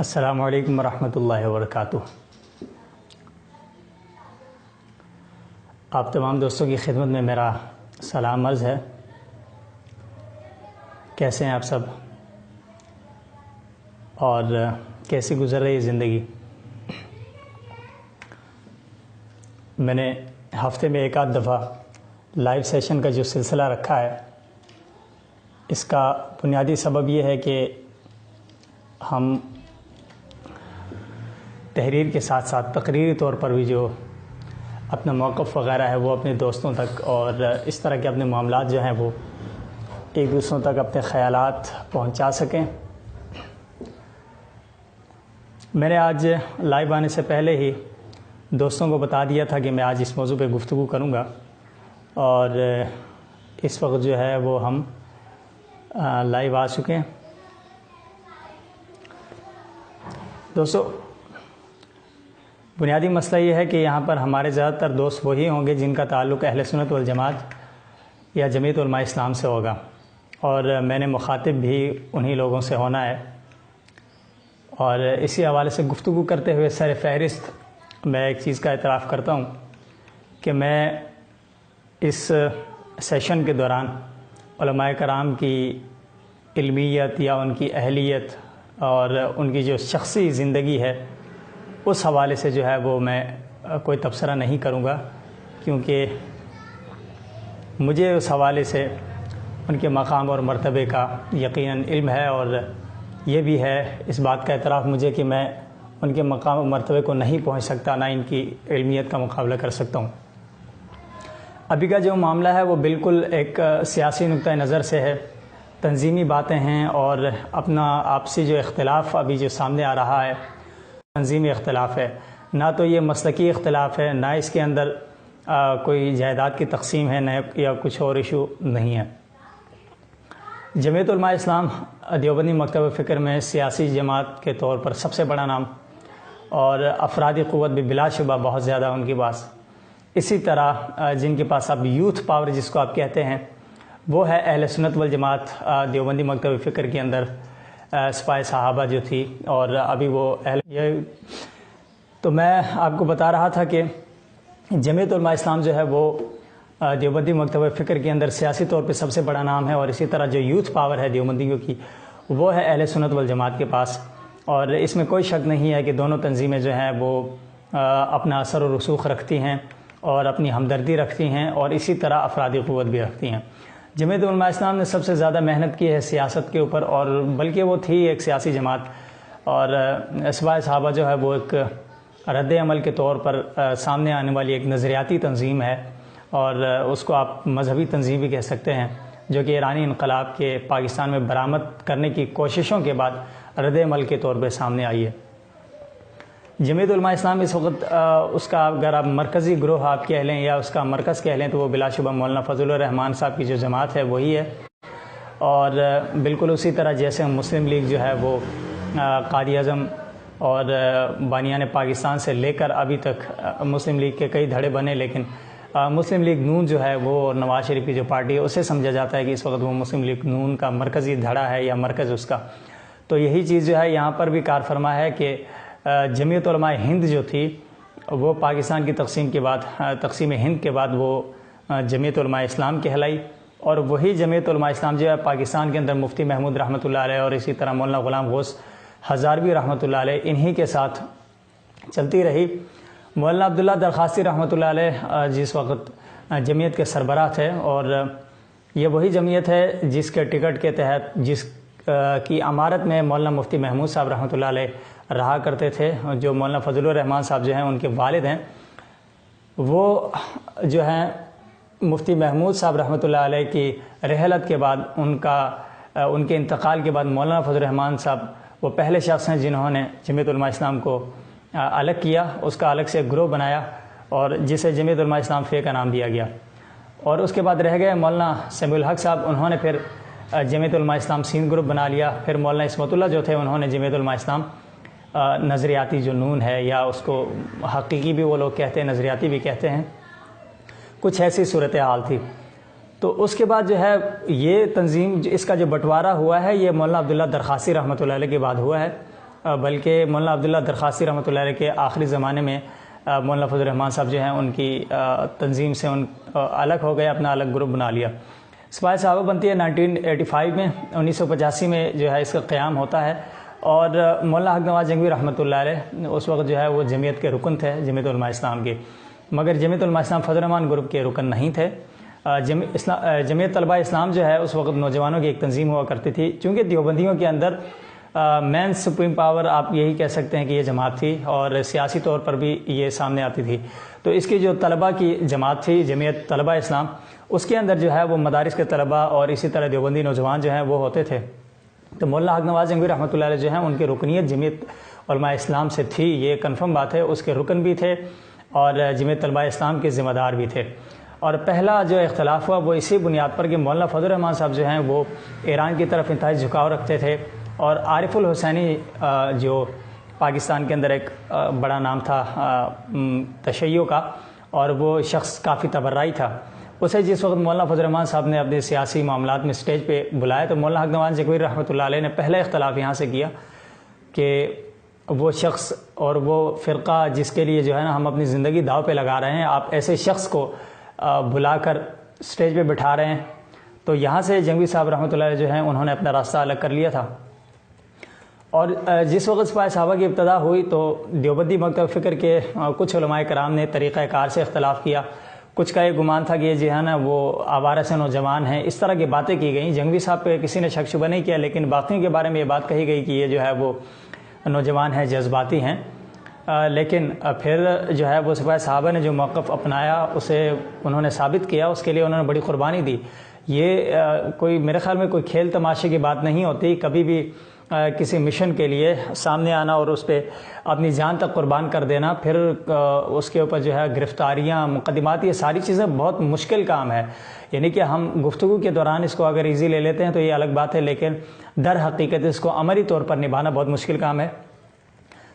السلام علیکم ورحمۃ اللہ وبرکاتہ۔ آپ تمام دوستوں کی خدمت میں میرا سلام عرض ہے۔ کیسے ہیں آپ سب اور کیسی گزر رہی ہے زندگی؟ میں نے ہفتے میں ایک آدھ دفعہ لائیو سیشن کا جو سلسلہ رکھا ہے، اس کا بنیادی سبب یہ ہے کہ ہم تحریر کے ساتھ ساتھ تقریری طور پر بھی جو اپنا موقف وغیرہ ہے وہ اپنے دوستوں تک اور اس طرح کے اپنے معاملات جو ہیں وہ ایک دوسروں تک اپنے خیالات پہنچا سکیں۔ میں نے آج لائیو آنے سے پہلے ہی دوستوں کو بتا دیا تھا کہ میں آج اس موضوع پہ گفتگو کروں گا، اور اس وقت جو ہے وہ ہم لائیو آ چکے ہیں۔ دوستو، بنیادی مسئلہ یہ ہے کہ یہاں پر ہمارے زیادہ تر دوست وہی ہوں گے جن کا تعلق اہل سنت والجماعت یا جمعیت علماء اسلام سے ہوگا، اور میں نے مخاطب بھی انہی لوگوں سے ہونا ہے۔ اور اسی حوالے سے گفتگو کرتے ہوئے سر فہرست میں ایک چیز کا اعتراف کرتا ہوں کہ میں اس سیشن کے دوران علماء کرام کی علمیت یا ان کی اہلیت اور ان کی جو شخصی زندگی ہے اس حوالے سے جو ہے وہ میں کوئی تبصرہ نہیں کروں گا، کیونکہ مجھے اس حوالے سے ان کے مقام اور مرتبے کا یقیناً علم ہے، اور یہ بھی ہے اس بات کا اعتراف مجھے کہ میں ان کے مقام اور مرتبے کو نہیں پہنچ سکتا، نہ ان کی علمیت کا مقابلہ کر سکتا ہوں۔ ابھی کا جو معاملہ ہے وہ بالکل ایک سیاسی نقطہ نظر سے ہے، تنظیمی باتیں ہیں، اور اپنا آپسی جو اختلاف ابھی جو سامنے آ رہا ہے تنظیمی اختلاف ہے، نہ تو یہ مسلکی اختلاف ہے، نہ اس کے اندر کوئی جائیداد کی تقسیم ہے، نہ یا کچھ اور ایشو نہیں ہے۔ جمعیت علماء اسلام دیوبندی مکتب فکر میں سیاسی جماعت کے طور پر سب سے بڑا نام اور افرادی قوت بھی بلا شبہ بہت زیادہ ان کے پاس، اسی طرح جن کے پاس اب یوتھ پاور جس کو آپ کہتے ہیں وہ ہے اہل سنت والجماعت دیوبندی مکتب فکر کے اندر سپاہ صحابہ جو تھی، اور ابھی وہ تو میں آپ کو بتا رہا تھا کہ جمعیت علماء اسلام جو ہے وہ دیوبندی مکتب فکر کے اندر سیاسی طور پہ سب سے بڑا نام ہے، اور اسی طرح جو یوتھ پاور ہے دیوبندیوں کی وہ ہے اہل سنت والجماعت کے پاس، اور اس میں کوئی شک نہیں ہے کہ دونوں تنظیمیں جو ہیں وہ اپنا اثر و رسوخ رکھتی ہیں اور اپنی ہمدردی رکھتی ہیں، اور اسی طرح افرادی قوت بھی رکھتی ہیں۔ جمعیت علماء اسلام نے سب سے زیادہ محنت کی ہے سیاست کے اوپر، اور بلکہ وہ تھی ایک سیاسی جماعت، اور سپاہ صحابہ جو ہے وہ ایک رد عمل کے طور پر سامنے آنے والی ایک نظریاتی تنظیم ہے، اور اس کو آپ مذہبی تنظیم بھی کہہ سکتے ہیں، جو کہ ایرانی انقلاب کے پاکستان میں برآمد کرنے کی کوششوں کے بعد رد عمل کے طور پہ سامنے آئی ہے۔ جمعیت علماء اسلام اس وقت اس کا اگر آپ مرکزی گروہ آپ کہہ لیں یا اس کا مرکز کہہ لیں تو وہ بلا شبہ مولانا فضل الرحمان صاحب کی جو جماعت ہے وہی ہے، اور بالکل اسی طرح جیسے مسلم لیگ جو ہے وہ قائد اعظم اور بانیان پاکستان سے لے کر ابھی تک مسلم لیگ کے کئی دھڑے بنے، لیکن مسلم لیگ نون جو ہے وہ نواز شریف کی جو پارٹی ہے اسے سمجھا جاتا ہے کہ اس وقت وہ مسلم لیگ نون کا مرکزی دھڑا ہے یا مرکز اس کا، تو یہی چیز جو ہے یہاں پر بھی کار فرما ہے کہ جمعیت علماء ہند جو تھی وہ پاکستان کی تقسیم کے بعد تقسیم ہند کے بعد وہ جمعیت علماء اسلام کہلائی، اور وہی جمعیت علماء اسلام جو ہے پاکستان کے اندر مفتی محمود رحمۃ اللہ علیہ اور اسی طرح مولانا غلام غوث ہزاروی رحمۃ اللہ علیہ انہی کے ساتھ چلتی رہی۔ مولانا عبداللہ درخواستی رحمۃ اللہ علیہ جس وقت جمعیت کے سربراہ تھے، اور یہ وہی جمعیت ہے جس کے ٹکٹ کے تحت جس کی امارت میں مولانا مفتی محمود صاحب رحمۃ اللہ علیہ رہا کرتے تھے، جو مولانا فضل الرحمان صاحب جو ہیں ان کے والد ہیں، وہ جو ہیں مفتی محمود صاحب رحمۃ اللہ علیہ کی رحلت کے بعد ان کے انتقال کے بعد مولانا فضل الرحمان صاحب وہ پہلے شخص ہیں جنہوں نے جمعیت علماء اسلام کو الگ کیا، اس کا الگ سے ایک گروہ بنایا اور جسے جمعیت علماء اسلام فے کا نام دیا گیا، اور اس کے بعد رہ گئے مولانا سمیع الحق صاحب، انہوں نے پھر جمعیت علماء اسلام سندھ گروپ بنا لیا، پھر مولانا عصمت اللہ جو تھے انہوں نے جمعیت علماء اسلام نظریاتی جو نون ہے، یا اس کو حقیقی بھی وہ لوگ کہتے ہیں نظریاتی بھی کہتے ہیں، کچھ ایسی صورتحال تھی۔ تو اس کے بعد جو ہے یہ تنظیم اس کا جو بٹوارہ ہوا ہے یہ مولانا عبداللہ درخواستی رحمۃ اللہ علیہ کے بعد ہوا ہے، بلکہ مولانا عبداللہ درخاستی رحمۃ اللہ علیہ کے آخری زمانے میں مولانا فضل الرحمان صاحب جو ہیں ان کی تنظیم سے الگ ہو گئے، اپنا الگ گروپ بنا لیا۔ سپاہ صحابہ بنتی ہے 1985 میں، 1985 میں جو ہے اس کا قیام ہوتا ہے، اور مولانا حق نواز جنگوی رحمۃ اللہ علیہ اس وقت جو ہے وہ جمعیت کے رکن تھے، جمعیت علماء اسلام کے، مگر جمعیت علماء اسلام فضل الرحمان گروپ کے رکن نہیں تھے۔ جمعیت طلبہ اسلام جو ہے اس وقت نوجوانوں کی ایک تنظیم ہوا کرتی تھی، چونکہ دیوبندیوں کے اندر مین سپریم پاور آپ یہی کہہ سکتے ہیں کہ یہ جماعت تھی، اور سیاسی طور پر بھی یہ سامنے آتی تھی۔ تو اس کی جو طلبہ کی جماعت تھی جمعیت طلبہ اسلام، اس کے اندر جو ہے وہ مدارس کے طلبہ اور اسی طرح دیوبندی نوجوان جو ہیں وہ ہوتے تھے۔ تو مولانا حق نواز جنگوی رحمۃ اللہ علیہ جو ہیں ان کی رکنیت جمعیت علماء اسلام سے تھی، یہ کنفرم بات ہے، اس کے رکن بھی تھے اور جمعیت طلبہ اسلام کے ذمہ دار بھی تھے۔ اور پہلا جو اختلاف ہوا وہ اسی بنیاد پر کہ مولانا فضل الرحمان صاحب جو ہیں وہ ایران کی طرف انتہائی جھکاؤ رکھتے تھے، اور عارف الحسینی جو پاکستان کے اندر ایک بڑا نام تھا تشیع کا، اور وہ شخص کافی تبرعی تھا، اسے جس وقت مولانا فضل الرحمان صاحب نے اپنے سیاسی معاملات میں سٹیج پہ بلایا تو مولانا حق نواز جنگوی رحمۃ اللہ علیہ نے پہلا اختلاف یہاں سے کیا کہ وہ شخص اور وہ فرقہ جس کے لیے جو ہے نا ہم اپنی زندگی داؤ پہ لگا رہے ہیں، آپ ایسے شخص کو بلا کر سٹیج پہ بٹھا رہے ہیں۔ تو یہاں سے جنگوی صاحب رحمۃ اللہ علیہ جو ہیں انہوں نے اپنا راستہ الگ کر لیا تھا، اور جس وقت سپاہ صحابہ کی ابتدا ہوئی تو دیوبندی مکتب فکر کے کچھ علماء کرام نے طریقہ کار سے اختلاف کیا، کچھ کا یہ گمان تھا کہ یہ جو ہے نا وہ آوارہ سے نوجوان ہیں، اس طرح کی باتیں کی گئیں۔ جنگوی صاحب پہ کسی نے شک شبہ نہیں کیا، لیکن باقیوں کے بارے میں یہ بات کہی گئی کہ یہ جو ہے وہ نوجوان ہیں، جذباتی ہیں۔ لیکن پھر جو ہے وہ سپاہ صحابہ نے جو موقف اپنایا اسے انہوں نے ثابت کیا، اس کے لیے انہوں نے بڑی قربانی دی۔ یہ کوئی میرے خیال میں کوئی کھیل تماشے کی بات نہیں ہوتی، کبھی بھی کسی مشن کے لیے سامنے آنا اور اس پہ اپنی جان تک قربان کر دینا، پھر اس کے اوپر جو ہے گرفتاریاں، مقدمات، یہ ساری چیزیں بہت مشکل کام ہے۔ یعنی کہ ہم گفتگو کے دوران اس کو اگر ایزی لے لیتے ہیں تو یہ الگ بات ہے، لیکن در حقیقت اس کو عملی طور پر نبھانا بہت مشکل کام ہے۔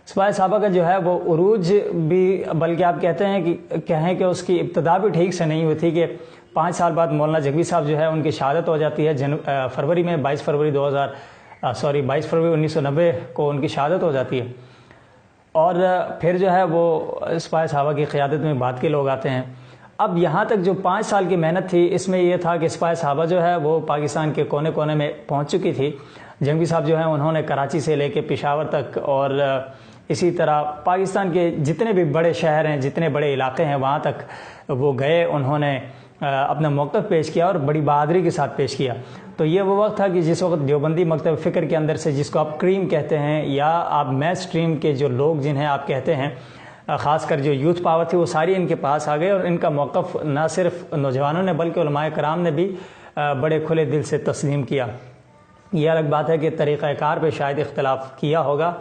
سپاہ صحابہ کا جو ہے وہ عروج بھی، بلکہ آپ کہیں کہ اس کی ابتدا بھی ٹھیک سے نہیں ہوئی تھی کہ 5 سال بعد مولانا جنگوی صاحب جو ہے ان کی شہادت ہو جاتی ہے فروری میں، 22 فروری 1990 کو ان کی شہادت ہو جاتی ہے، اور پھر جو ہے وہ سپاہ صحابہ کی قیادت میں بعد کے لوگ آتے ہیں۔ اب یہاں تک جو 5 سال کی محنت تھی اس میں یہ تھا کہ سپاہ صحابہ جو ہے وہ پاکستان کے کونے کونے میں پہنچ چکی تھی۔ جنگوی صاحب جو ہیں انہوں نے کراچی سے لے کے پشاور تک اور اسی طرح پاکستان کے جتنے بھی بڑے شہر ہیں، جتنے بڑے علاقے ہیں، وہاں تک وہ گئے، انہوں نے اپنا موقف پیش کیا اور بڑی بہادری کے ساتھ پیش کیا۔ تو یہ وہ وقت تھا کہ جس وقت دیوبندی مکتب فکر کے اندر سے، جس کو آپ کریم کہتے ہیں یا آپ میس اسٹریم کے جو لوگ جنہیں آپ کہتے ہیں، خاص کر جو یوتھ پاور تھی، وہ ساری ان کے پاس آ گئے، اور ان کا موقف نہ صرف نوجوانوں نے بلکہ علماء کرام نے بھی بڑے کھلے دل سے تسلیم کیا۔ یہ الگ بات ہے کہ طریقہ کار پہ شاید اختلاف کیا ہوگا،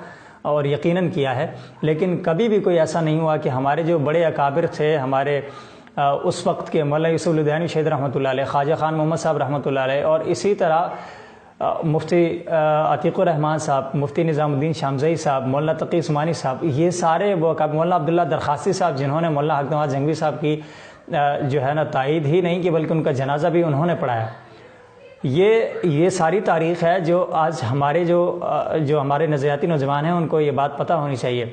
اور یقیناً کیا ہے، لیکن کبھی بھی کوئی ایسا نہیں ہوا کہ ہمارے جو بڑے اکابر تھے، ہمارے اس وقت کے مولانا یوسف لدھیانوی شہید رحمۃ اللہ علیہ، خواجہ خان محمد صاحب رحمۃ اللہ علیہ، اور اسی طرح مفتی عتیق الرحمان صاحب، مفتی نظام الدین شامزئی صاحب، مولانا تقی عثمانی صاحب، یہ سارے وہ مولانا عبداللہ درخاستی صاحب جنہوں نے مولانا حق نواز جنگوی صاحب کی جو ہے نا تائید ہی نہیں کی بلکہ ان کا جنازہ بھی انہوں نے پڑھایا۔ یہ ساری تاریخ ہے جو آج ہمارے جو ہمارے نظریاتی نوجوان ہیں ان کو یہ بات پتہ ہونی چاہیے۔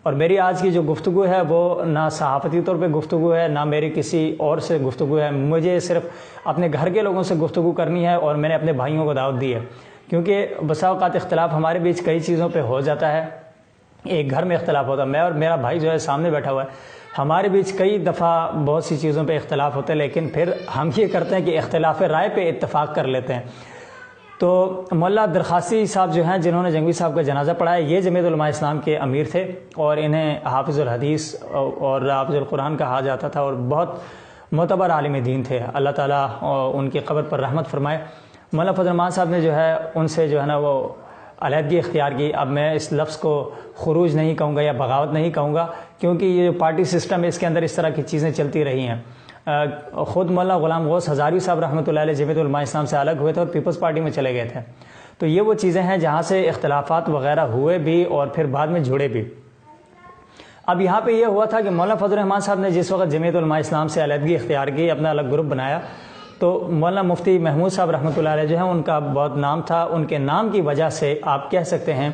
اور میری آج کی جو گفتگو ہے وہ نہ صحافتی طور پہ گفتگو ہے، نہ میری کسی اور سے گفتگو ہے، مجھے صرف اپنے گھر کے لوگوں سے گفتگو کرنی ہے، اور میں نے اپنے بھائیوں کو دعوت دی ہے، کیونکہ بسا اوقات اختلاف ہمارے بیچ کئی چیزوں پہ ہو جاتا ہے۔ ایک گھر میں اختلاف ہوتا ہے، میں اور میرا بھائی جو ہے سامنے بیٹھا ہوا ہے، ہمارے بیچ کئی دفعہ بہت سی چیزوں پہ اختلاف ہوتے ہیں، لیکن پھر ہم یہ کرتے ہیں کہ اختلاف رائے پہ اتفاق کر لیتے ہیں۔ تو مولانا درخاستی صاحب جو ہیں جنہوں نے جنگوی صاحب کا جنازہ پڑھایا، یہ جمعیت علماء اسلام کے امیر تھے، اور انہیں حافظ الحدیث اور حافظ القرآن کہا جاتا تھا، اور بہت معتبر عالم دین تھے، اللہ تعالیٰ ان کی قبر پر رحمت فرمائے۔ مولانا فضل الرحمان صاحب نے جو ہے ان سے جو ہے نا وہ علیحدگی اختیار کی۔ اب میں اس لفظ کو خروج نہیں کہوں گا یا بغاوت نہیں کہوں گا، کیونکہ یہ جو پارٹی سسٹم ہے اس کے اندر اس طرح کی چیزیں چلتی رہی ہیں۔ خود مولانا غلام غوث ہزاروی صاحب رحمۃ اللہ علیہ جمعیت علماء اسلام سے الگ ہوئے تھے اور پیپلز پارٹی میں چلے گئے تھے۔ تو یہ وہ چیزیں ہیں جہاں سے اختلافات وغیرہ ہوئے بھی اور پھر بعد میں جڑے بھی۔ اب یہاں پہ یہ ہوا تھا کہ مولانا فضل الرحمان صاحب نے جس وقت جمعیت علماء اسلام سے علیحدگی اختیار کی، اپنا الگ گروپ بنایا، تو مولانا مفتی محمود صاحب رحمۃ اللہ علیہ جو ہیں ان کا بہت نام تھا۔ ان کے نام کی وجہ سے آپ کہہ سکتے ہیں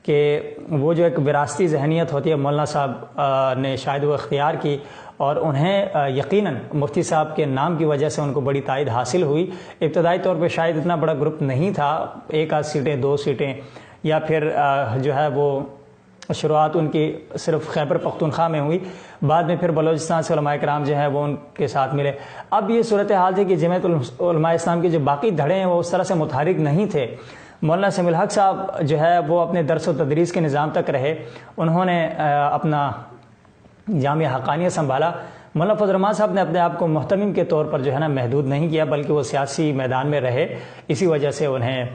کہ وہ جو ایک وراثتی ذہنیت ہوتی ہے مولانا صاحب نے شاید وہ اختیار کی، اور انہیں یقیناً مفتی صاحب کے نام کی وجہ سے ان کو بڑی تائید حاصل ہوئی۔ ابتدائی طور پہ شاید اتنا بڑا گروپ نہیں تھا، 1 آدھ سیٹیں 2 سیٹیں، یا پھر جو ہے وہ شروعات ان کی صرف خیبر پختونخوا میں ہوئی، بعد میں پھر بلوچستان سے علماء کرام جو ہیں وہ ان کے ساتھ ملے۔ اب یہ صورتحال تھی کہ جمعیت علماء اسلام کے جو باقی دھڑے ہیں وہ اس طرح سے متحرک نہیں تھے۔ مولانا سمیع الحق صاحب جو ہے وہ اپنے درس و تدریس کے نظام تک رہے، انہوں نے اپنا جامعہ حقانیہ سنبھالا۔ مولانا فضل الرحمان صاحب نے اپنے آپ کو محتمم کے طور پر جو ہے نا محدود نہیں کیا، بلکہ وہ سیاسی میدان میں رہے، اسی وجہ سے انہیں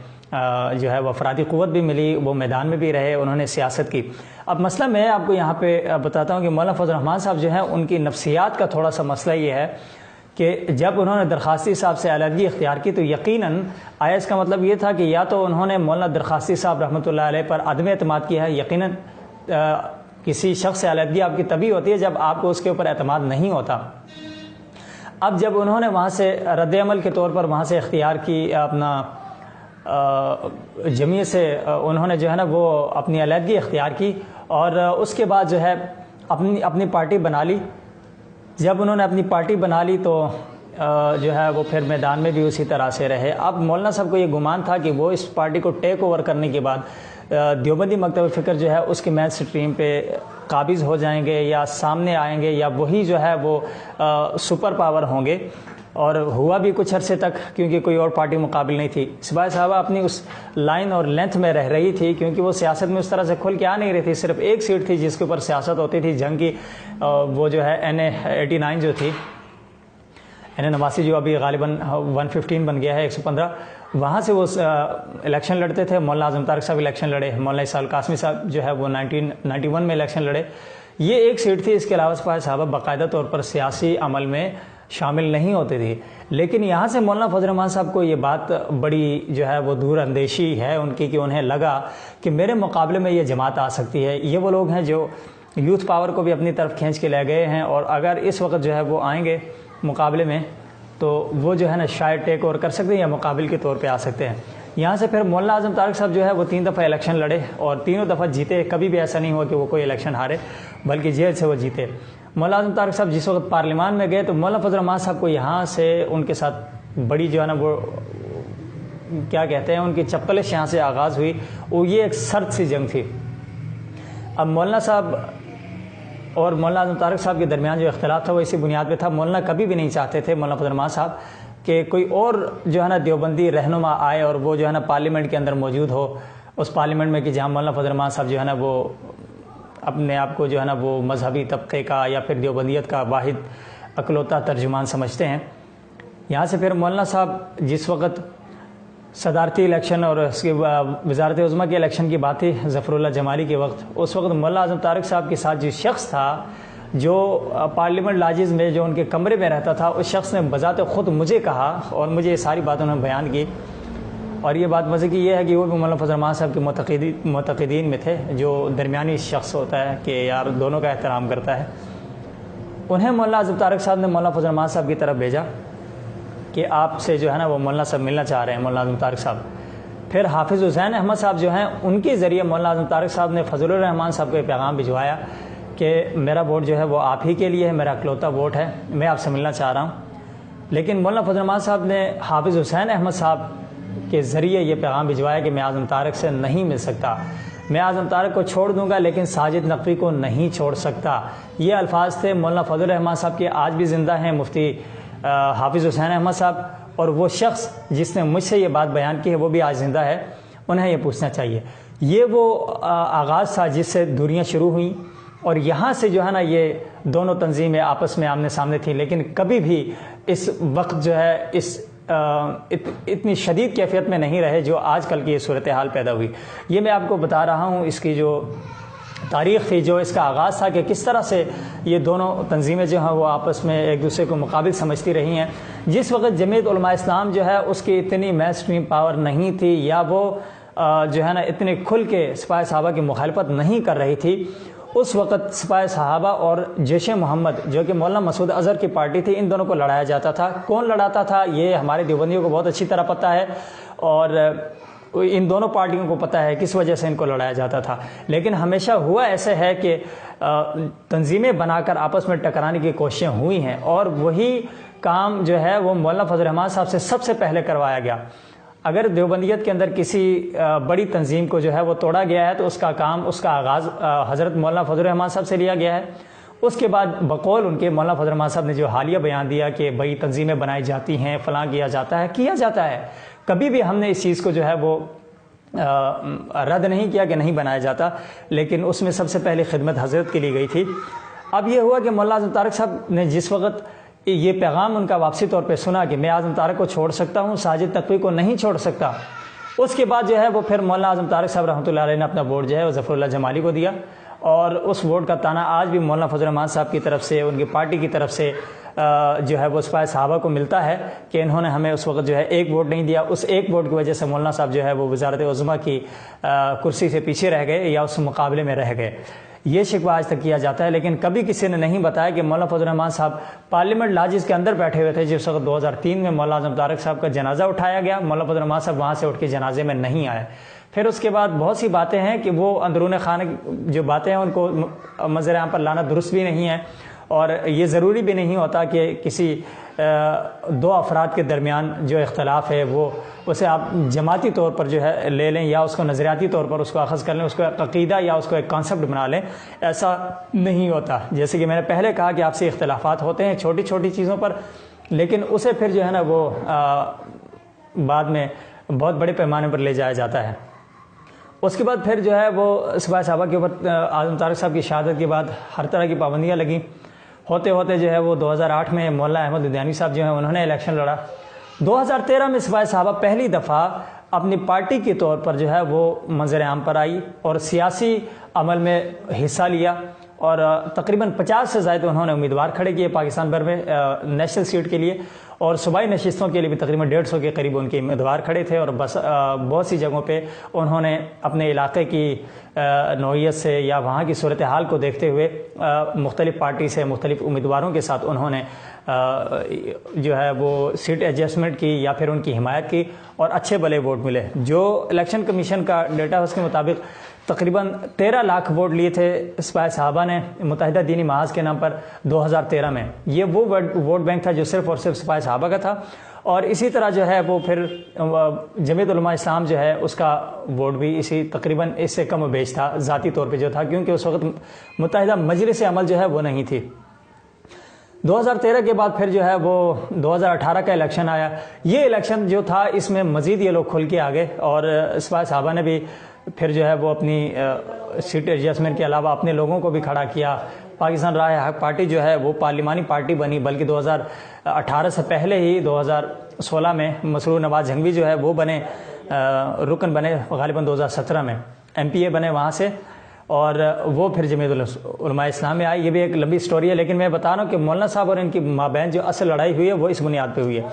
جو ہے وہ افرادی قوت بھی ملی، وہ میدان میں بھی رہے، انہوں نے سیاست کی۔ اب مسئلہ میں آپ کو یہاں پہ بتاتا ہوں کہ مولانا فضل الرحمان صاحب جو ہیں ان کی نفسیات کا تھوڑا سا مسئلہ یہ ہے کہ جب انہوں نے درخواستی صاحب سے علیحدگی اختیار کی تو یقیناً آیا اس کا مطلب یہ تھا کہ یا تو انہوں نے مولانا درخواستی صاحب رحمۃ اللہ علیہ پر عدم اعتماد کیا ہے۔ یقیناً کسی شخص سے علیحدگی آپ کی تبھی ہوتی ہے جب آپ کو اس کے اوپر اعتماد نہیں ہوتا۔ اب جب انہوں نے وہاں سے رد عمل کے طور پر وہاں سے اختیار کی اپنا جمعیت سے، انہوں نے جو ہے نا وہ اپنی علیحدگی اختیار کی، اور اس کے بعد جو ہے اپنی پارٹی بنا لی۔ جب انہوں نے اپنی پارٹی بنا لی تو جو ہے وہ پھر میدان میں بھی اسی طرح سے رہے۔ اب مولانا صاحب کو یہ گمان تھا کہ وہ اس پارٹی کو ٹیک اوور کرنے کے بعد دیوبندی مکتب فکر جو ہے اس کے مین سٹریم پہ قابض ہو جائیں گے، یا سامنے آئیں گے، یا وہی جو ہے وہ سپر پاور ہوں گے۔ اور ہوا بھی کچھ عرصے تک، کیونکہ کوئی اور پارٹی مقابل نہیں تھی۔ سپاہی صاحبہ اپنی اس لائن اور لینتھ میں رہ رہی تھی، کیونکہ وہ سیاست میں اس طرح سے کھل کے آ نہیں رہی تھی۔ صرف ایک سیٹ تھی جس کے اوپر سیاست ہوتی تھی جنگ کی، وہ جو ہے NA89 جو تھی، NA89 جو ابھی غالباً 115 بن گیا ہے، 115، وہاں سے وہ الیکشن لڑتے تھے۔ مولانا اعظم طارق صاحب الیکشن لڑے، مولانا اسحاق قاسمی صاحب جو ہے وہ 1991 میں الیکشن لڑے۔ یہ ایک سیٹ تھی، اس کے علاوہ سپاہی صاحبہ باقاعدہ طور پر سیاسی عمل میں شامل نہیں ہوتے تھے۔ لیکن یہاں سے مولانا فضل الرحمان صاحب کو یہ بات بڑی جو ہے وہ دور اندیشی ہے ان کی، کہ انہیں لگا کہ میرے مقابلے میں یہ جماعت آ سکتی ہے۔ یہ وہ لوگ ہیں جو یوتھ پاور کو بھی اپنی طرف کھینچ کے لے گئے ہیں، اور اگر اس وقت جو ہے وہ آئیں گے مقابلے میں تو وہ جو ہے نا شاید ٹیک اوور کر سکتے ہیں یا مقابل کے طور پہ آ سکتے ہیں۔ یہاں سے پھر مولانا اعظم طارق صاحب جو ہے وہ 3 دفعہ الیکشن لڑے، اور تینوں دفعہ جیتے۔ کبھی بھی ایسا نہیں ہوا کہ وہ کوئی الیکشن ہارے، بلکہ جیل سے وہ جیتے۔ مولانا اعظم طارق صاحب جس وقت پارلیمان میں گئے تو مولانا فضل الرحمان صاحب کو یہاں سے ان کے ساتھ بڑی جو ہے نا وہ کیا کہتے ہیں ان کی چپلش یہاں سے آغاز ہوئی، وہ یہ ایک سرد سی جنگ تھی۔ اب مولانا صاحب اور مولانا اعظم طارق صاحب کے درمیان جو اختلاف تھا وہ اسی بنیاد پہ تھا۔ مولانا کبھی بھی نہیں چاہتے تھے، مولانا فضل الرحمان صاحب، کہ کوئی اور جو ہے نا دیوبندی رہنما آئے اور وہ جو ہے نا پارلیمنٹ کے اندر موجود ہو، اس پارلیمنٹ میں کہ جہاں مولانا فضل الرحمان صاحب جو ہے نا وہ اپنے آپ کو جو ہے نا وہ مذہبی طبقے کا یا پھر دیوبندیت کا واحد اکلوتا ترجمان سمجھتے ہیں۔ یہاں سے پھر مولانا صاحب جس وقت صدارتی الیکشن اور اس کی وزارت عظمیٰ کے الیکشن کی بات تھی ظفر اللہ جمالی کے وقت، اس وقت مولانا اعظم طارق صاحب کے ساتھ جو شخص تھا جو پارلیمنٹ لاجز میں جو ان کے کمرے میں رہتا تھا، اس شخص نے بذات خود مجھے کہا اور مجھے یہ ساری بات انہوں نے بیان کی۔ اور یہ بات مزے کی یہ ہے کہ وہ بھی مولانا فضل الرحمان صاحب کے معتقدین میں تھے، جو درمیانی شخص ہوتا ہے کہ یار دونوں کا احترام کرتا ہے۔ انہیں مولانا اعظم طارق صاحب نے مولانا فضل الرحمان صاحب کی طرف بھیجا کہ آپ سے جو ہے نا وہ مولانا صاحب ملنا چاہ رہے ہیں، مولانا اعظم طارق صاحب۔ پھر حافظ حسین احمد صاحب جو ہیں ان کے ذریعے مولانا اعظم طارق صاحب نے فضل الرحمان صاحب کو یہ پیغام بھجوایا کہ میرا ووٹ جو ہے وہ آپ ہی کے لیے ہے، میرا اکلوتا ووٹ ہے، میں آپ سے ملنا چاہ رہا ہوں۔ لیکن مولانا فضل الرحمان صاحب نے حافظ حسین احمد صاحب کے ذریعے یہ پیغام بھجوایا کہ میں اعظم طارق سے نہیں مل سکتا، میں اعظم طارق کو چھوڑ دوں گا لیکن ساجد نقوی کو نہیں چھوڑ سکتا۔ یہ الفاظ تھے مولانا فضل الرحمان صاحب کے، آج بھی زندہ ہیں مفتی حافظ حسین احمد صاحب، اور وہ شخص جس نے مجھ سے یہ بات بیان کی ہے وہ بھی آج زندہ ہے، انہیں یہ پوچھنا چاہیے۔ یہ وہ آغاز تھا جس سے دوریاں شروع ہوئیں، اور یہاں سے جو ہے نا یہ دونوں تنظیمیں آپس میں آمنے سامنے تھیں، لیکن کبھی بھی اس وقت جو ہے اس اتنی شدید کیفیت میں نہیں رہے جو آج کل کی یہ صورتحال پیدا ہوئی۔ یہ میں آپ کو بتا رہا ہوں اس کی جو تاریخ تھی، جو اس کا آغاز تھا کہ کس طرح سے یہ دونوں تنظیمیں جو ہیں وہ آپس میں ایک دوسرے کو مقابل سمجھتی رہی ہیں۔ جس وقت جمعیت علماء اسلام جو ہے اس کی اتنی مین اسٹریم پاور نہیں تھی، یا وہ جو ہے نا اتنے کھل کے سپاہی صحابہ کی مخالفت نہیں کر رہی تھی، اس وقت سپاہی صحابہ اور جیش محمد جو کہ مولانا مسعود اظہر کی پارٹی تھی، ان دونوں کو لڑایا جاتا تھا۔ کون لڑاتا تھا یہ ہمارے دیوبندیوں کو بہت اچھی طرح پتہ ہے، اور ان دونوں پارٹیوں کو پتہ ہے کس وجہ سے ان کو لڑایا جاتا تھا، لیکن ہمیشہ ہوا ایسے ہے کہ تنظیمیں بنا کر آپس میں ٹکرانے کی کوششیں ہوئی ہیں، اور وہی کام جو ہے وہ مولانا فضل الرحمان صاحب سے سب سے پہلے کروایا گیا۔ اگر دیوبندیت کے اندر کسی بڑی تنظیم کو جو ہے وہ توڑا گیا ہے تو اس کا کام، اس کا آغاز حضرت مولانا فضل الرحمان صاحب سے لیا گیا ہے۔ اس کے بعد بقول ان کے مولانا فضل الرحمان صاحب نے جو حالیہ بیان دیا کہ بڑی تنظیمیں بنائی جاتی ہیں، فلاں کیا جاتا ہے، کبھی بھی ہم نے اس چیز کو جو ہے وہ رد نہیں کیا کہ نہیں بنایا جاتا، لیکن اس میں سب سے پہلے خدمت حضرت کے لی گئی تھی۔ اب یہ ہوا کہ مولانا اعظم طارق صاحب نے جس وقت یہ پیغام ان کا واپسی طور پہ سنا کہ میں اعظم طارق کو چھوڑ سکتا ہوں، ساجد تقوی کو نہیں چھوڑ سکتا، اس کے بعد جو ہے وہ پھر مولانا اعظم طارق صاحب رحمۃ اللہ علیہ نے اپنا ووٹ جو ہے وہ ظفر اللہ جمالی کو دیا، اور اس ووٹ کا تانا آج بھی مولانا فضل الرحمان صاحب کی طرف سے، ان کی پارٹی کی طرف سے جو ہے وہ سپاہ صحابہ کو ملتا ہے کہ انہوں نے ہمیں اس وقت جو ہے ایک ووٹ نہیں دیا، اس ایک ووٹ کی وجہ سے مولانا صاحب جو ہے وہ وزارت عظمیٰ کی کرسی سے پیچھے رہ گئے یا اس مقابلے میں رہ گئے۔ یہ شکوہ آج تک کیا جاتا ہے، لیکن کبھی کسی نے نہیں بتایا کہ مولانا فضل الرحمان صاحب پارلیمنٹ لاجز کے اندر بیٹھے ہوئے تھے جس وقت 2003 میں مولانا اعظم طارق صاحب کا جنازہ اٹھایا گیا، مولانا فضل الرحمان صاحب وہاں سے اٹھ کے جنازے میں نہیں آئے۔ پھر اس کے بعد بہت سی باتیں ہیں کہ وہ اندرون خانہ جو باتیں ہیں ان کو منظر عام پر لانا درست بھی نہیں ہے، اور یہ ضروری بھی نہیں ہوتا کہ کسی دو افراد کے درمیان جو اختلاف ہے وہ اسے آپ جماعتی طور پر جو ہے لے لیں یا اس کو نظریاتی طور پر اس کو اخذ کر لیں، اس کو ایک عقیدہ یا اس کو ایک کانسیپٹ بنا لیں، ایسا نہیں ہوتا۔ جیسے کہ میں نے پہلے کہا کہ آپ سے اختلافات ہوتے ہیں چھوٹی چھوٹی چیزوں پر، لیکن اسے پھر جو ہے نا وہ بعد میں بہت بڑے پیمانے پر لے جایا جاتا ہے۔ اس کے بعد پھر جو ہے وہ سپاہ صحابہ کے اوپر اعظم طارق صاحب کی شہادت کے بعد ہر طرح کی پابندیاں لگیں، ہوتے ہوتے جو ہے وہ 2008 میں مولانا احمد لدھیانوی صاحب جو ہیں انہوں نے الیکشن لڑا۔ 2013 میں سپاہ صحابہ پہلی دفعہ اپنی پارٹی کے طور پر جو ہے وہ منظر عام پر آئی اور سیاسی عمل میں حصہ لیا، اور تقریباً 50 سے زائد انہوں نے امیدوار کھڑے کیے پاکستان بھر میں نیشنل سیٹ کے لیے، اور صوبائی نشستوں کے لیے بھی تقریباً 150 کے قریب ان کے امیدوار کھڑے تھے، اور بس بہت سی جگہوں پہ انہوں نے اپنے علاقے کی نوعیت سے یا وہاں کی صورتحال کو دیکھتے ہوئے مختلف پارٹی سے مختلف امیدواروں کے ساتھ انہوں نے جو ہے وہ سیٹ ایڈجسٹمنٹ کی یا پھر ان کی حمایت کی، اور اچھے بھلے ووٹ ملے۔ جو الیکشن کمیشن کا ڈیٹا اس کے مطابق تقریباً 13 لاکھ ووٹ لیے تھے سپاہ صحابہ نے متحدہ دینی محاذ کے نام پر 2013 میں۔ یہ وہ ووٹ بینک تھا جو صرف اور صرف سپاہ صحابہ کا تھا، اور اسی طرح جو ہے وہ پھر جمعیت علماء اسلام جو ہے اس کا ووٹ بھی اسی تقریباً اس سے کم و بیش تھا ذاتی طور پہ جو تھا، کیونکہ اس وقت متحدہ مجلس عمل جو ہے وہ نہیں تھی۔ 2013 کے بعد پھر جو ہے وہ 2018 کا الیکشن آیا۔ یہ الیکشن جو تھا اس میں مزید یہ لوگ کھل کے آگے، اور سپاہ صحابہ نے بھی پھر جو ہے وہ اپنی سیٹ ایڈجسٹمنٹ کے علاوہ اپنے لوگوں کو بھی کھڑا کیا۔ پاکستان رائے حق پارٹی جو ہے وہ پارلیمانی پارٹی بنی، بلکہ 2018 سے پہلے ہی 2016 میں مسرور نواز جھنگوی جو ہے وہ بنے رکن بنے، غالباً 2017 میں MP A بنے وہاں سے، اور وہ پھر جمعیت علماء اسلام میں آئی۔ یہ بھی ایک لمبی سٹوری ہے، لیکن میں بتا رہا ہوں کہ مولانا صاحب اور ان کی مابین جو اصل لڑائی ہوئی ہے وہ اس بنیاد پہ ہوئی ہے۔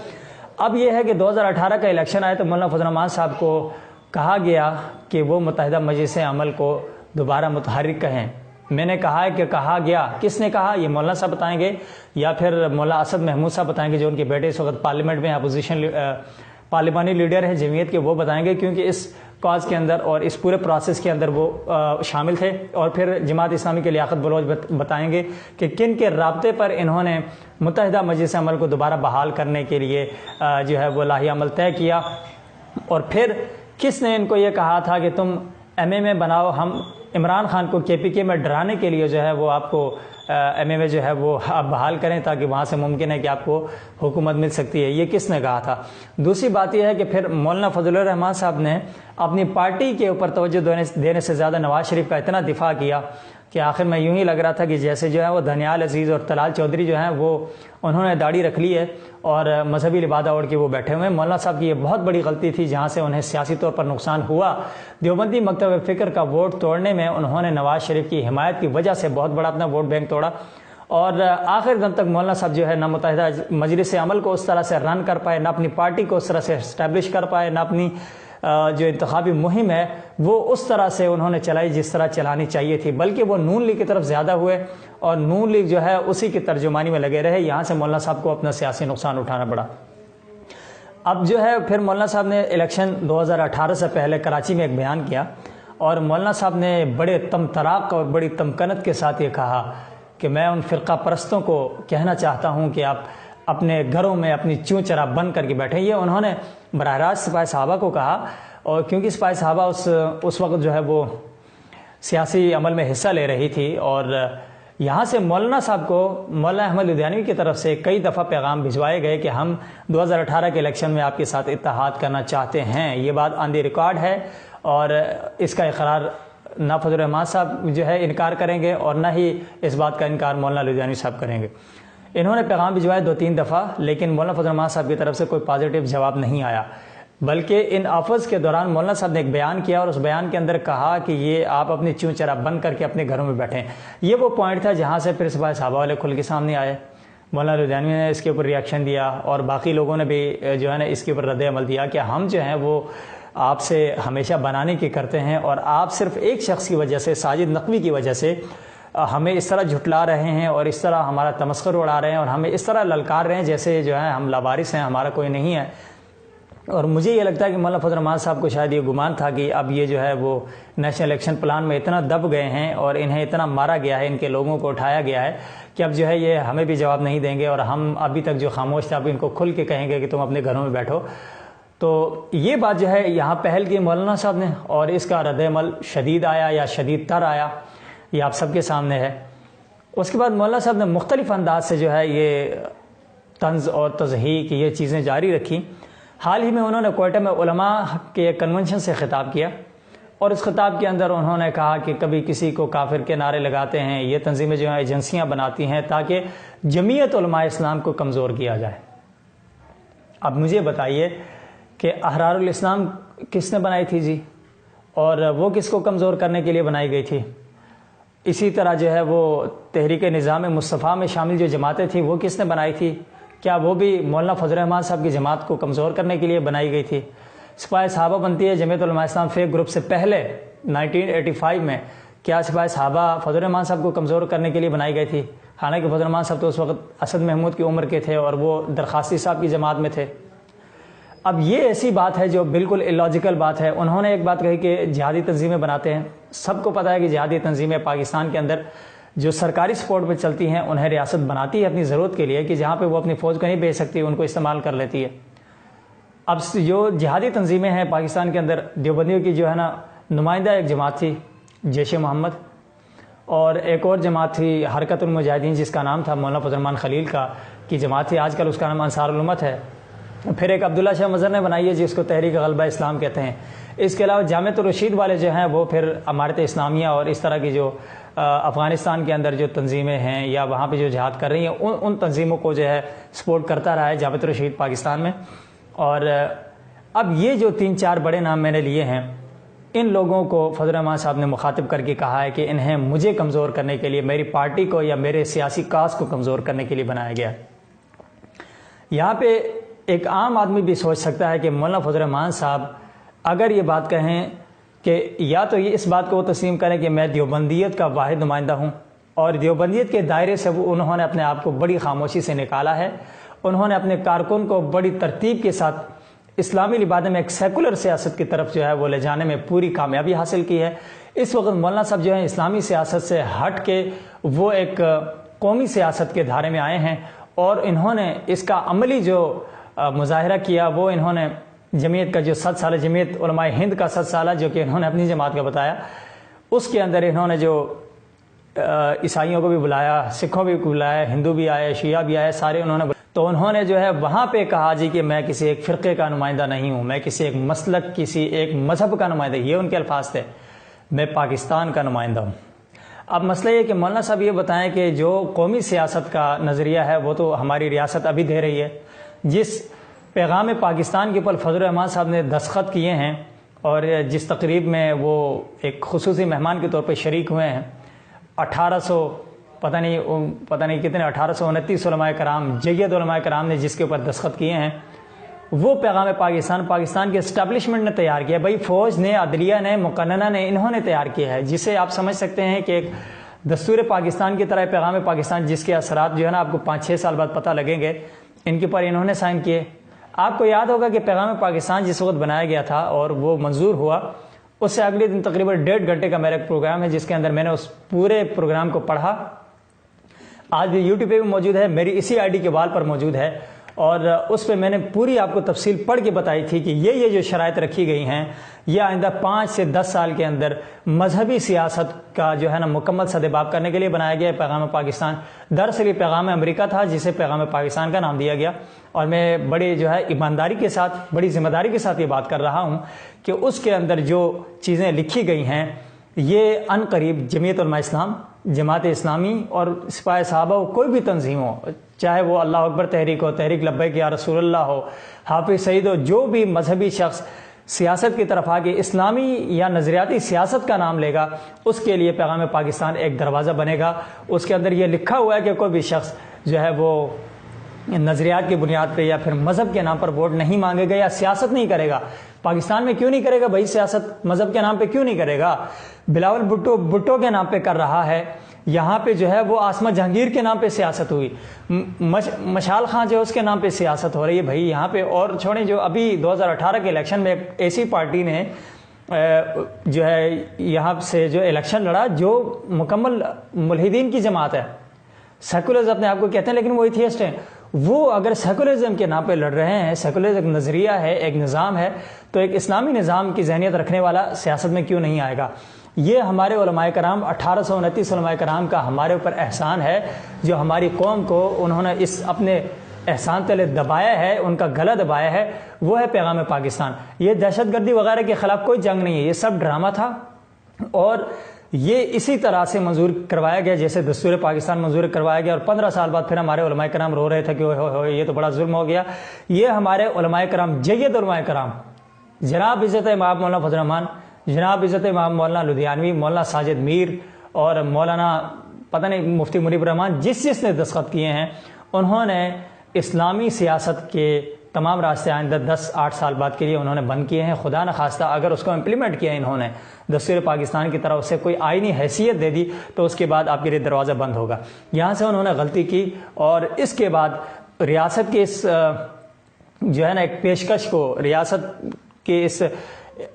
اب یہ ہے کہ 2018 کا الیکشن آیا تو مولانا فضل الرحمان صاحب کو کہا گیا کہ وہ متحدہ مجلس عمل کو دوبارہ متحرک کہیں۔ میں نے کہا ہے کہ کہا گیا، کس نے کہا؟ یہ مولانا صاحب بتائیں گے یا پھر مولانا اسد محمود صاحب بتائیں گے جو ان کے بیٹے اس وقت پارلیمنٹ میں اپوزیشن پارلیمانی لیڈر ہیں جمعیت کے، وہ بتائیں گے، کیونکہ اس کاز کے اندر اور اس پورے پروسیس کے اندر وہ شامل تھے۔ اور پھر جماعت اسلامی کے لیاقت بلوچ بتائیں گے کہ کن کے رابطے پر انہوں نے متحدہ مجلس عمل کو دوبارہ بحال کرنے کے لیے جو ہے وہ لاہی عمل طے کیا، اور پھر کس نے ان کو یہ کہا تھا کہ تم MMA بناؤ، ہم عمران خان کو KPK میں ڈرانے کے لیے جو ہے وہ آپ کو MMA جو ہے وہ آپ بحال کریں تاکہ وہاں سے ممکن ہے کہ آپ کو حکومت مل سکتی ہے۔ یہ کس نے کہا تھا؟ دوسری بات یہ ہے کہ پھر مولانا فضل الرحمان صاحب نے اپنی پارٹی کے اوپر توجہ دینے سے زیادہ نواز شریف کا اتنا دفاع کیا کہ آخر میں یوں ہی لگ رہا تھا کہ جیسے جو ہے وہ دھنیال عزیز اور طلال چودھری جو ہیں وہ انہوں نے داڑھی رکھ لی ہے اور مذہبی لبادہ اوڑھ کے وہ بیٹھے ہوئے ہیں۔ مولانا صاحب کی یہ بہت بڑی غلطی تھی جہاں سے انہیں سیاسی طور پر نقصان ہوا۔ دیوبندی مکتب فکر کا ووٹ توڑنے میں انہوں نے نواز شریف کی حمایت کی وجہ سے بہت بڑا اپنا ووٹ بینک توڑا، اور آخر دم تک مولانا صاحب جو ہے نہ متحدہ مجلس عمل کو اس طرح سے رن کر پائے، نہ اپنی پارٹی کو اس طرح سے اسٹیبلش کر پائے، نہ اپنی جو انتخابی مہم ہے وہ اس طرح سے انہوں نے چلائی جس طرح چلانی چاہیے تھی، بلکہ وہ نون لیگ کی طرف زیادہ ہوئے اور نون لیگ جو ہے اسی کی ترجمانی میں لگے رہے۔ یہاں سے مولانا صاحب کو اپنا سیاسی نقصان اٹھانا پڑا۔ اب جو ہے پھر مولانا صاحب نے الیکشن 2018 سے پہلے کراچی میں ایک بیان کیا، اور مولانا صاحب نے بڑے تم طراق اور بڑی تمکنت کے ساتھ یہ کہا کہ میں ان فرقہ پرستوں کو کہنا چاہتا ہوں کہ آپ اپنے گھروں میں اپنی چوں چرا بند کر کے بیٹھیں۔ یہ انہوں نے براہ راست سپاہی صحابہ کو کہا، اور کیونکہ سپاہی صحابہ اس وقت جو ہے وہ سیاسی عمل میں حصہ لے رہی تھی، اور یہاں سے مولانا صاحب کو مولانا احمد لدھیانوی کی طرف سے کئی دفعہ پیغام بھجوائے گئے کہ ہم 2018 کے الیکشن میں آپ کے ساتھ اتحاد کرنا چاہتے ہیں۔ یہ بات آن دی ریکارڈ ہے، اور اس کا اقرار نہ فضل الرحمان صاحب جو ہے انکار کریں گے، اور نہ ہی اس بات کا انکار مولانا لدھیانوی صاحب کریں گے۔ انہوں نے پیغام بھجوائے 2-3 دفعہ، لیکن مولانا فضل الرحمان صاحب کی طرف سے کوئی پازیٹیو جواب نہیں آیا، بلکہ ان آفرز کے دوران مولانا صاحب نے ایک بیان کیا، اور اس بیان کے اندر کہا کہ یہ آپ اپنی چوں چرا بند کر کے اپنے گھروں میں بیٹھیں۔ یہ وہ پوائنٹ تھا جہاں سے پھر سپاہی صحابہ والے کھل کے سامنے آئے۔ مولانا لدھیانوی نے اس کے اوپر ریاکشن دیا، اور باقی لوگوں نے بھی جو ہے نا اس کے اوپر رد عمل دیا کہ ہم جو ہیں وہ آپ سے ہمیشہ بنانے کی کرتے ہیں، اور آپ صرف ایک شخص کی وجہ سے، ساجد نقوی کی وجہ سے ہمیں اس طرح جھٹلا رہے ہیں، اور اس طرح ہمارا تمسخر اڑا رہے ہیں، اور ہمیں اس طرح للکار رہے ہیں جیسے جو ہے ہم لاوارث ہیں، ہمارا کوئی نہیں ہے۔ اور مجھے یہ لگتا ہے کہ مولانا فضل الرحمان صاحب کو شاید یہ گمان تھا کہ اب یہ جو ہے وہ نیشنل الیکشن پلان میں اتنا دب گئے ہیں، اور انہیں اتنا مارا گیا ہے، ان کے لوگوں کو اٹھایا گیا ہے کہ اب جو ہے یہ ہمیں بھی جواب نہیں دیں گے، اور ہم ابھی تک جو خاموش تھے اب ان کو کھل کے کہیں گے کہ تم اپنے گھروں میں بیٹھو۔ تو یہ بات جو ہے یہاں پہل کی مولانا صاحب نے، اور اس کا رد عمل شدید آیا یا شدید تر آیا، یہ آپ سب کے سامنے ہے۔ اس کے بعد مولانا صاحب نے مختلف انداز سے جو ہے یہ طنز اور تضحیک یہ چیزیں جاری رکھی۔ حال ہی میں انہوں نے کوئٹہ میں علماء کے ایک کنونشن سے خطاب کیا، اور اس خطاب کے اندر انہوں نے کہا کہ کبھی کسی کو کافر کے نعرے لگاتے ہیں، یہ تنظیمیں جو ہیں ایجنسیاں بناتی ہیں تاکہ جمعیت علماء اسلام کو کمزور کیا جائے۔ اب مجھے بتائیے کہ احرار الاسلام کس نے بنائی تھی جی، اور وہ کس کو کمزور کرنے کے لیے بنائی گئی تھی؟ اسی طرح جو ہے وہ تحریک نظام مصطفیٰ میں شامل جو جماعتیں تھیں وہ کس نے بنائی تھی؟ کیا وہ بھی مولانا فضل الرحمان صاحب کی جماعت کو کمزور کرنے کے لیے بنائی گئی تھی؟ سپاہی صحابہ بنتی ہے جمعیت علماء اسلام فیک گروپ سے پہلے 1985 میں، کیا سپاہی صحابہ فضل الرحمان صاحب کو کمزور کرنے کے لیے بنائی گئی تھی؟ حالانکہ فضل الرحمان صاحب تو اس وقت اسد محمود کی عمر کے تھے، اور وہ درخواستی صاحب کی جماعت میں تھے۔ اب یہ ایسی بات ہے جو بالکل اللاجیکل بات ہے۔ انہوں نے ایک بات کہی کہ جہادی تنظیمیں بناتے ہیں۔ سب کو پتہ ہے کہ جہادی تنظیمیں پاکستان کے اندر جو سرکاری سپورٹ پہ چلتی ہیں انہیں ریاست بناتی ہے اپنی ضرورت کے لیے، کہ جہاں پہ وہ اپنی فوج کو نہیں بھیج سکتی ان کو استعمال کر لیتی ہے۔ اب جو جہادی تنظیمیں ہیں پاکستان کے اندر، دیوبندیوں کی جو ہے نا نمائندہ ایک جماعت تھی جیش محمد، اور ایک اور جماعت تھی حرکت المجاہدین جس کا نام تھا مولانا فضل الرحمان خلیل کا کی جماعت تھی، آج کل اس کا نام انصار الامت ہے۔ پھر ایک عبداللہ شاہ مظہر نے بنائی ہے جس کو تحریک غلبہ اسلام کہتے ہیں۔ اس کے علاوہ جامعۃ الرشید والے جو ہیں وہ پھر امارت اسلامیہ اور اس طرح کی جو افغانستان کے اندر جو تنظیمیں ہیں یا وہاں پہ جو جہاد کر رہی ہیں ان تنظیموں کو جو ہے سپورٹ کرتا رہا ہے جامعۃ الرشید پاکستان میں۔ اور اب یہ جو 3-4 بڑے نام میں نے لیے ہیں، ان لوگوں کو فضل الرحمان صاحب نے مخاطب کر کے کہا ہے کہ انہیں مجھے کمزور کرنے کے لیے، میری پارٹی کو یا میرے سیاسی کاز کو کمزور کرنے کے لیے بنایا گیا۔ یہاں پہ ایک عام آدمی بھی سوچ سکتا ہے کہ مولانا فضل الرحمان صاحب اگر یہ بات کہیں کہ یا تو یہ اس بات کو وہ تسلیم کریں کہ میں دیوبندیت کا واحد نمائندہ ہوں، اور دیوبندیت کے دائرے سے انہوں نے اپنے آپ کو بڑی خاموشی سے نکالا ہے، انہوں نے اپنے کارکن کو بڑی ترتیب کے ساتھ اسلامی لبادے میں ایک سیکولر سیاست کی طرف جو ہے وہ لے جانے میں پوری کامیابی حاصل کی ہے۔ اس وقت مولانا صاحب جو ہیں اسلامی سیاست سے ہٹ کے وہ ایک قومی سیاست کے دھارے میں آئے ہیں، اور انہوں نے اس کا عملی جو مظاہرہ کیا وہ انہوں نے جمعیت کا جو 7 سالہ جمعیت علماء ہند کا 7 سالہ جو کہ انہوں نے اپنی جماعت کا بتایا، اس کے اندر انہوں نے جو عیسائیوں کو بھی بلایا، سکھوں بھی بلایا، ہندو بھی آئے، شیعہ بھی آئے، سارے انہوں نے تو انہوں نے جو ہے وہاں پہ کہا جی کہ میں کسی ایک فرقے کا نمائندہ نہیں ہوں، میں کسی ایک مسلک، کسی ایک مذہب کا نمائندہ، یہ ان کے الفاظ تھے، میں پاکستان کا نمائندہ ہوں۔ اب مسئلہ یہ کہ مولانا صاحب یہ بتائیں کہ جو قومی سیاست کا نظریہ ہے وہ تو ہماری ریاست ابھی دے رہی ہے، جس پیغام پاکستان کے اوپر فضل الرحمان صاحب نے دستخط کیے ہیں اور جس تقریب میں وہ ایک خصوصی مہمان کے طور پہ شریک ہوئے ہیں، 1829 علماء کرام، جید علماء کرام نے جس کے اوپر دستخط کیے ہیں، وہ پیغام پاکستان کے اسٹیبلشمنٹ نے تیار کیا، بھائی فوج نے، عدلیہ نے، مقننہ نے، انہوں نے تیار کیا ہے، جسے آپ سمجھ سکتے ہیں کہ ایک دستور پاکستان کی طرح پیغام پاکستان جس کے اثرات جو ہے نا آپ کو 5-6 سال بعد پتہ لگیں گے، ان کے پر انہوں نے سائن کیے۔ آپ کو یاد ہوگا کہ پیغام پاکستان جس وقت بنایا گیا تھا اور وہ منظور ہوا، اس سے اگلے دن تقریباً 1.5 گھنٹے کا میرا ایک پروگرام ہے جس کے اندر میں نے اس پورے پروگرام کو پڑھا، آج بھی یوٹیوب پہ بھی موجود ہے، میری اسی آئی ڈی کے وال پر موجود ہے، اور اس پہ میں نے پوری آپ کو تفصیل پڑھ کے بتائی تھی کہ یہ جو شرائط رکھی گئی ہیں یہ آئندہ 5 سے 10 سال کے اندر مذہبی سیاست کا جو ہے نا مکمل سدباب کرنے کے لیے بنایا گیا ہے پیغام پاکستان۔ دراصل یہ پیغام امریکہ تھا جسے پیغام پاکستان کا نام دیا گیا، اور میں بڑی جو ہے ایمانداری کے ساتھ، بڑی ذمہ داری کے ساتھ یہ بات کر رہا ہوں کہ اس کے اندر جو چیزیں لکھی گئی ہیں یہ عن قریب جمعیت علماء اسلام، جماعت اسلامی اور سپاہ صحابہ ہو، کوئی بھی تنظیم ہو، چاہے وہ اللہ اکبر تحریک ہو، تحریک لبیک یا رسول اللہ ہو، حافظ سعید ہو، جو بھی مذہبی شخص سیاست کی طرف آگے اسلامی یا نظریاتی سیاست کا نام لے گا، اس کے لیے پیغام پاکستان ایک دروازہ بنے گا۔ اس کے اندر یہ لکھا ہوا ہے کہ کوئی بھی شخص جو ہے وہ نظریات کی بنیاد پہ یا پھر مذہب کے نام پر ووٹ نہیں مانگے گا یا سیاست نہیں کرے گا۔ پاکستان میں کیوں نہیں کرے گا بھائی سیاست؟ مذہب کے نام پہ کیوں نہیں کرے گا؟ بلاول بھٹو کے نام پہ کر رہا ہے، یہاں پہ جو ہے وہ آسمہ جہانگیر کے نام پہ سیاست ہوئی، مشال خان جو ہے اس کے نام پہ سیاست ہو رہی ہے بھائی یہاں پہ۔ اور چھوڑیں، جو ابھی 2018 کے الیکشن میں ایک ایسی پارٹی نے جو ہے یہاں سے جو الیکشن لڑا جو مکمل ملحدین کی جماعت ہے، سیکولرز اپنے آپ کو کہتے ہیں لیکن وہ ایتھیسٹ ہیں، وہ اگر سیکولرزم کے نام پہ لڑ رہے ہیں، سیکولرزم ایک نظریہ ہے، ایک نظام ہے، تو ایک اسلامی نظام کی ذہنیت رکھنے والا سیاست میں کیوں نہیں آئے گا؟ یہ ہمارے علماء کرام 1829 علماء کرام کا ہمارے اوپر احسان ہے، جو ہماری قوم کو انہوں نے اس اپنے احسان تلے دبایا ہے، ان کا گلا دبایا ہے، وہ ہے پیغام پاکستان۔ یہ دہشت گردی وغیرہ کے خلاف کوئی جنگ نہیں ہے، یہ سب ڈرامہ تھا، اور یہ اسی طرح سے منظور کروایا گیا جیسے دستور پاکستان منظور کروایا گیا، اور 15 سال بعد پھر ہمارے علماء کرام رو رہے تھے کہ یہ تو بڑا ظلم ہو گیا۔ یہ ہمارے علماء کرام، جید علماء کرام، جناب عزت امام مولانا فضل الرحمان، جناب عزت امام مولانا لدھیانوی، مولانا ساجد میر اور مولانا پتہ نہیں مفتی منیب الرحمان، جس نے دستخط کیے ہیں، انہوں نے اسلامی سیاست کے تمام راستے آئندہ 10-8 سال بعد کے لیے انہوں نے بند کیے ہیں۔ خدا نخواستہ اگر اس کو امپلیمنٹ کیا انہوں نے دستور پاکستان کی طرف سے کوئی آئینی حیثیت دے دی تو اس کے بعد آپ کے لیے دروازہ بند ہوگا۔ یہاں سے انہوں نے غلطی کی، اور اس کے بعد ریاست کے اس جو ہے نا ایک پیشکش کو، ریاست کے اس